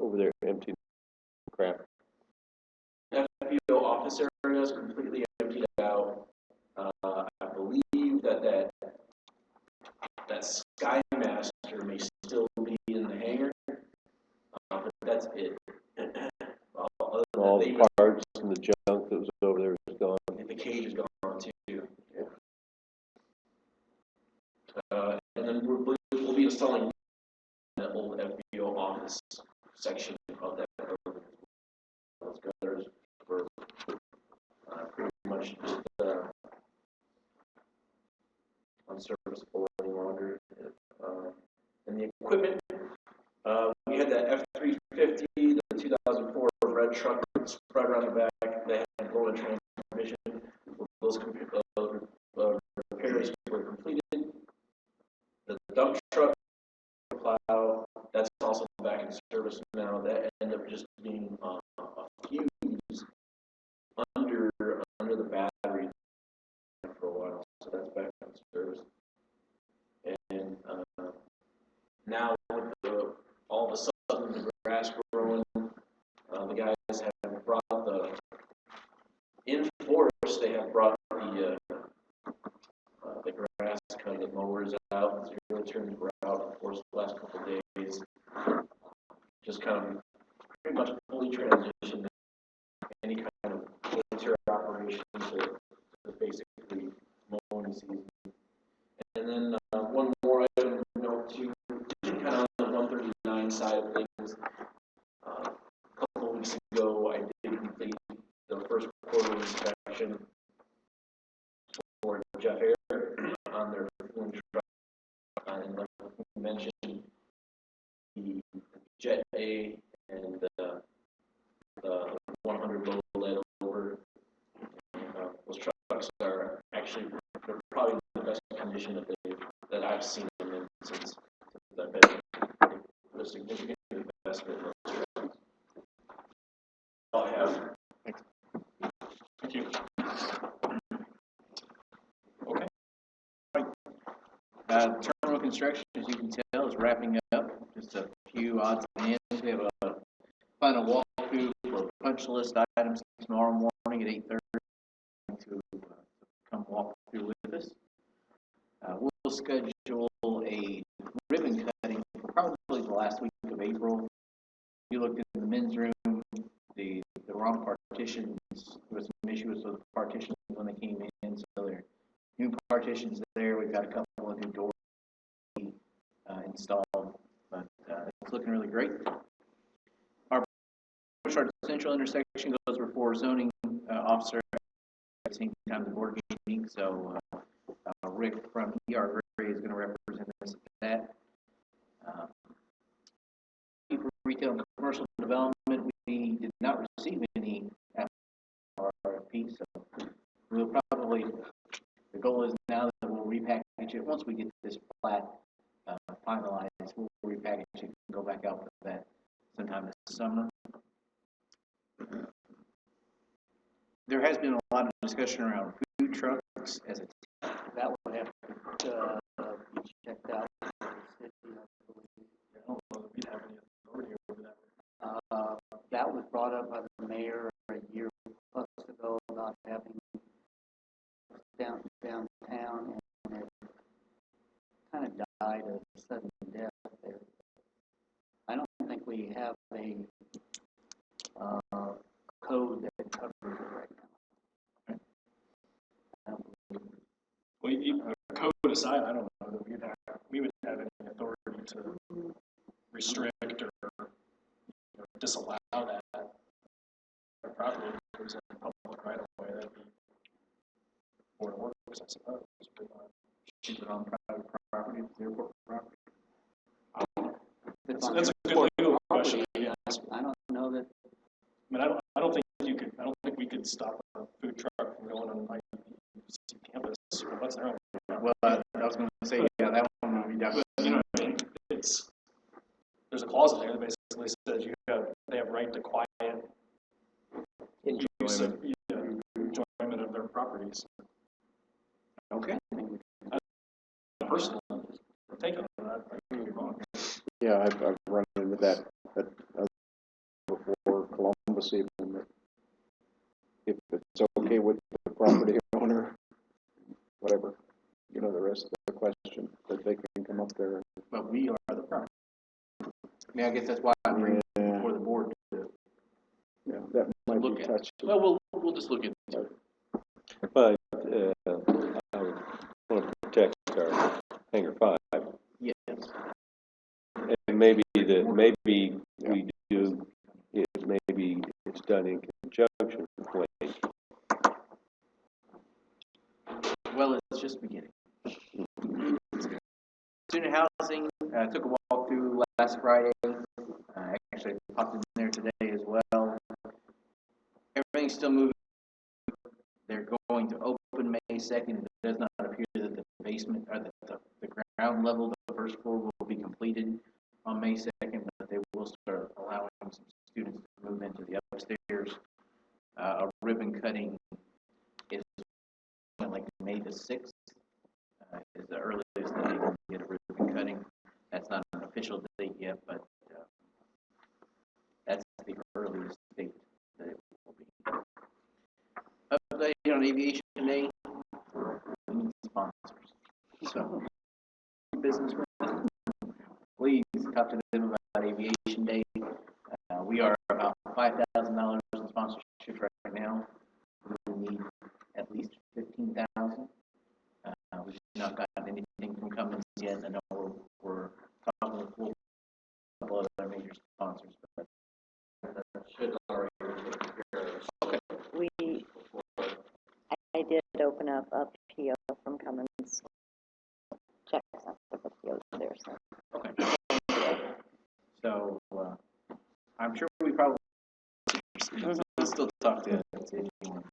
over there empty? Crap. FBO office area is completely emptied out. I believe that Skymaster may still be in the hangar, but that's it. All the parts and the junk that was over there is gone. The cage is gone too. And then we'll be installing the old FBO office section of that building. Those gutters were pretty much just unserviceable any longer. And the equipment, we had that F-350, the 2004 red truck spread around the back. They had golden transmission. Those repairs were completed. The dump truck plow, that's also back in service now. That ended up just being a fuse under the battery for a while, so that's back in service. And now with all of a sudden the grass growing, the guys have brought in force. They have brought the grass cutting mowers out, zero turns were out in force the last couple of days. Just kind of pretty much fully transitioned any kind of winter operation to basically mowing season. And then one more item to note too, kind of on the 139 side of things, a couple and, 100 low lead over. Those trucks are actually, they're probably the best condition that I've seen them in since I've been here. A significant investment in those trucks. All I have. Thank you. Okay. Terminal construction, as you can tell, is wrapping up. Just a few odds and ends. We have a final walkthrough for punch list items tomorrow morning at 8:30 to come walk through with us. We'll schedule a ribbon cutting for probably the last week of April. You looked in the men's room, the wrong partitions. There was some issues with the partitions when they came in, so there are new partitions there. We've got a couple of new doors installed, but it's looking really great. Our central intersection goes before zoning officer at the same time the board meeting, so Rick from ER Gray is going to represent us at that. For retail and commercial development, we did not receive any RFP, so we'll probably, the goal is now that we'll repackage it. Once we get this plat finalized, we'll repackage it and go back out with that sometime this summer. There has been a lot of discussion around food trucks as a That would have to be checked out. by the city, I believe. I don't know that we have any authority over that. That was brought up by the mayor a year plus ago about having downtown, and it kind of died a sudden death there. I don't think we have a code that covers it right now. I don't believe it. Well, code aside, I don't know that we would have any authority to restrict or disallow that property if it was in public right of way. That'd be Board of Works, I suppose. keep it on private property, airport property. That's a good legal question. I don't know that. I mean, I don't think we could stop a food truck from going on IUC campus. What's their own? Well, I was going to say, yeah, that one would be definitely. You know what I mean? There's a clause in there that basically says they have right to quiet use of, enjoyment of their properties. Okay. Personally, take it. I could be wrong. Yeah, I've run into that before Columbus even, that if it's okay with the property owner, whatever, the rest of the question, that they can come up there. But we are the property. I mean, I guess that's why I bring it before the board to Yeah, that might look be at. touchy. Well, we'll just look into it. But I would want to protect our Hangar 5. Yes. And maybe we do it, maybe it's done in conjunction with Wade. Well, it's just beginning. Student housing, took a walk through last Friday. Actually popped in there today as well. Everything's still moving. They're going to open May 2nd. It does not appear that the basement or the ground level, the first floor, will be completed on May 2nd, but they will start allowing some students to move into the upstairs. A ribbon cutting is like May the 6th. Is the earliest that they can get a ribbon cutting. That's not an official date yet, but that's the earliest date that it will be. Update on Aviation Day, we need sponsors. So, business with them, please talk to them about Aviation Day. We are about $5,000 in sponsorships right now. We need at least $15,000. We've not gotten anything from Cummins yet. I know we're talking with a couple of other major sponsors, but that should already be taken care of. Okay. I did open up a PO from Cummins. Check out the PO there, so. Okay. So, I'm sure We'll still talk to anyone.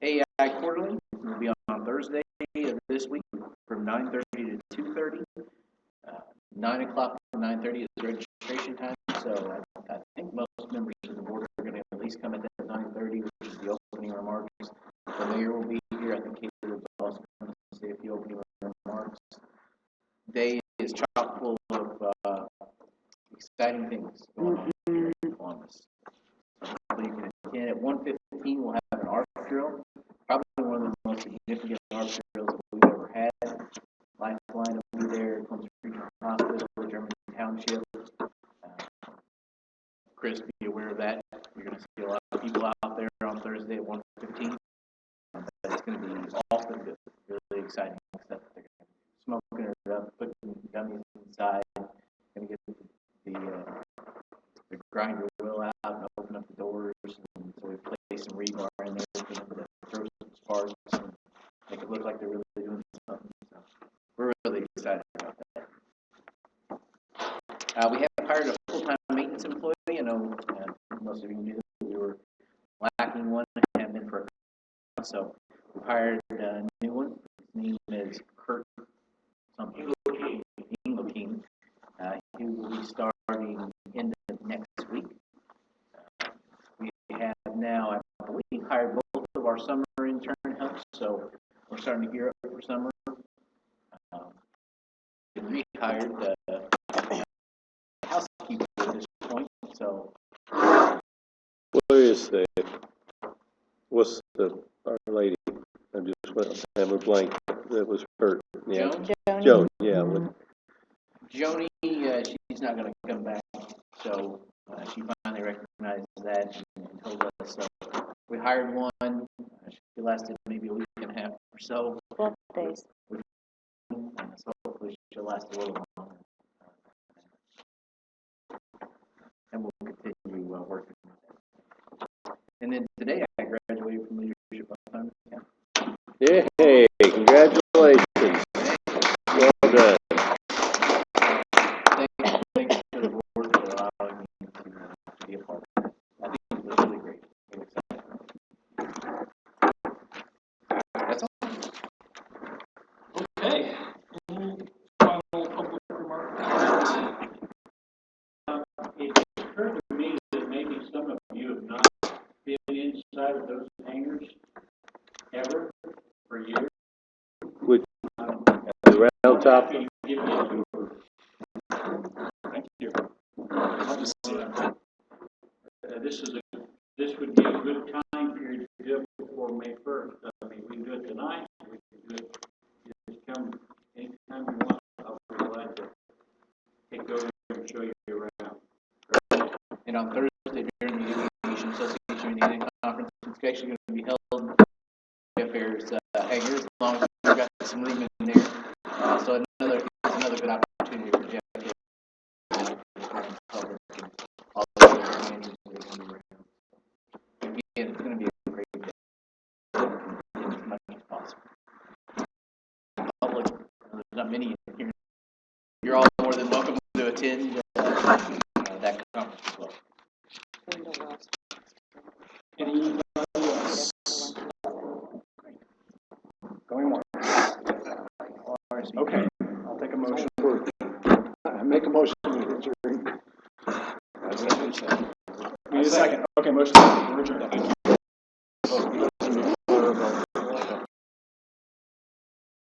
AI Quarterly will be on Thursday of this week from 9:30 to 2:30. 9 o'clock to 9:30 is registration time, so I think most members of the board are going to at least come at 9:30, which is the opening remarks. The mayor will be here. I think Caleb is also going to say a few opening remarks. Day is chock full of exciting things going on here in Columbus. So you can attend at 1:15. We'll have an art drill, probably one of the most significant art drills that we've ever had. Lifeline will be there, Columbus Regional Hospital, German Township. Chris, be aware of that. You're going to see a lot of people out there on Thursday at 1:15. But it's going to be awfully good, really exciting stuff. They're going to be smoking it up, putting dummies inside, going to get the grinder wheel out and open up the doors. And so we place some rebar in there for them to throw some sparks and make it look like they're really doing something. So we're really excited about that. We have hired a full-time maintenance employee. I know most of you knew that we were lacking one and have been for a couple months. So we hired a new one. His name is Kurt something. Engelking. He will be starting in the next week. We have now, I believe, hired both of our summer intern helps, so we're starting to gear up for summer. We rehired the housekeeper at this point, so. Where is what's our lady? I just went to have a blank. That was her. Yeah. Joan. Yeah. Joni, she's not going to come back, so she finally recognized that and told us. So we hired one. She lasted maybe a week and a half or so. 12 days. So hopefully she'll last a little longer. And we'll continue working with that. And then today I graduated from leadership on time. Yay! Congratulations. Well done. Thanks to the board for allowing me to be a part of it. I think it was really great. I'm excited. That's all. Okay. Final public remarks. It occurred to me that maybe some of you have not been inside of those hangars ever for years. Which the round top. Happy to give you a tour. Thank you. I'll just This would be a good time period to do it before May 1st. I mean, we can do it tonight. We can do it. Just come anytime you want. I'll be glad to take over and show you around. And on Thursday during the Aviation Association Union Conference, it's actually going to be held in Fair's hangars, as long as we've got some room in there. So another good opportunity for Jeff to public and all the other communities that are coming around. Again, it's going to be a great day. As much as possible. Public, there's not many here. You're all more than welcome to attend that conference as well. Anybody else? Going once. Okay, I'll take a motion. I make a motion to adjourn. We need a second. Okay, motion second. We're adjourned.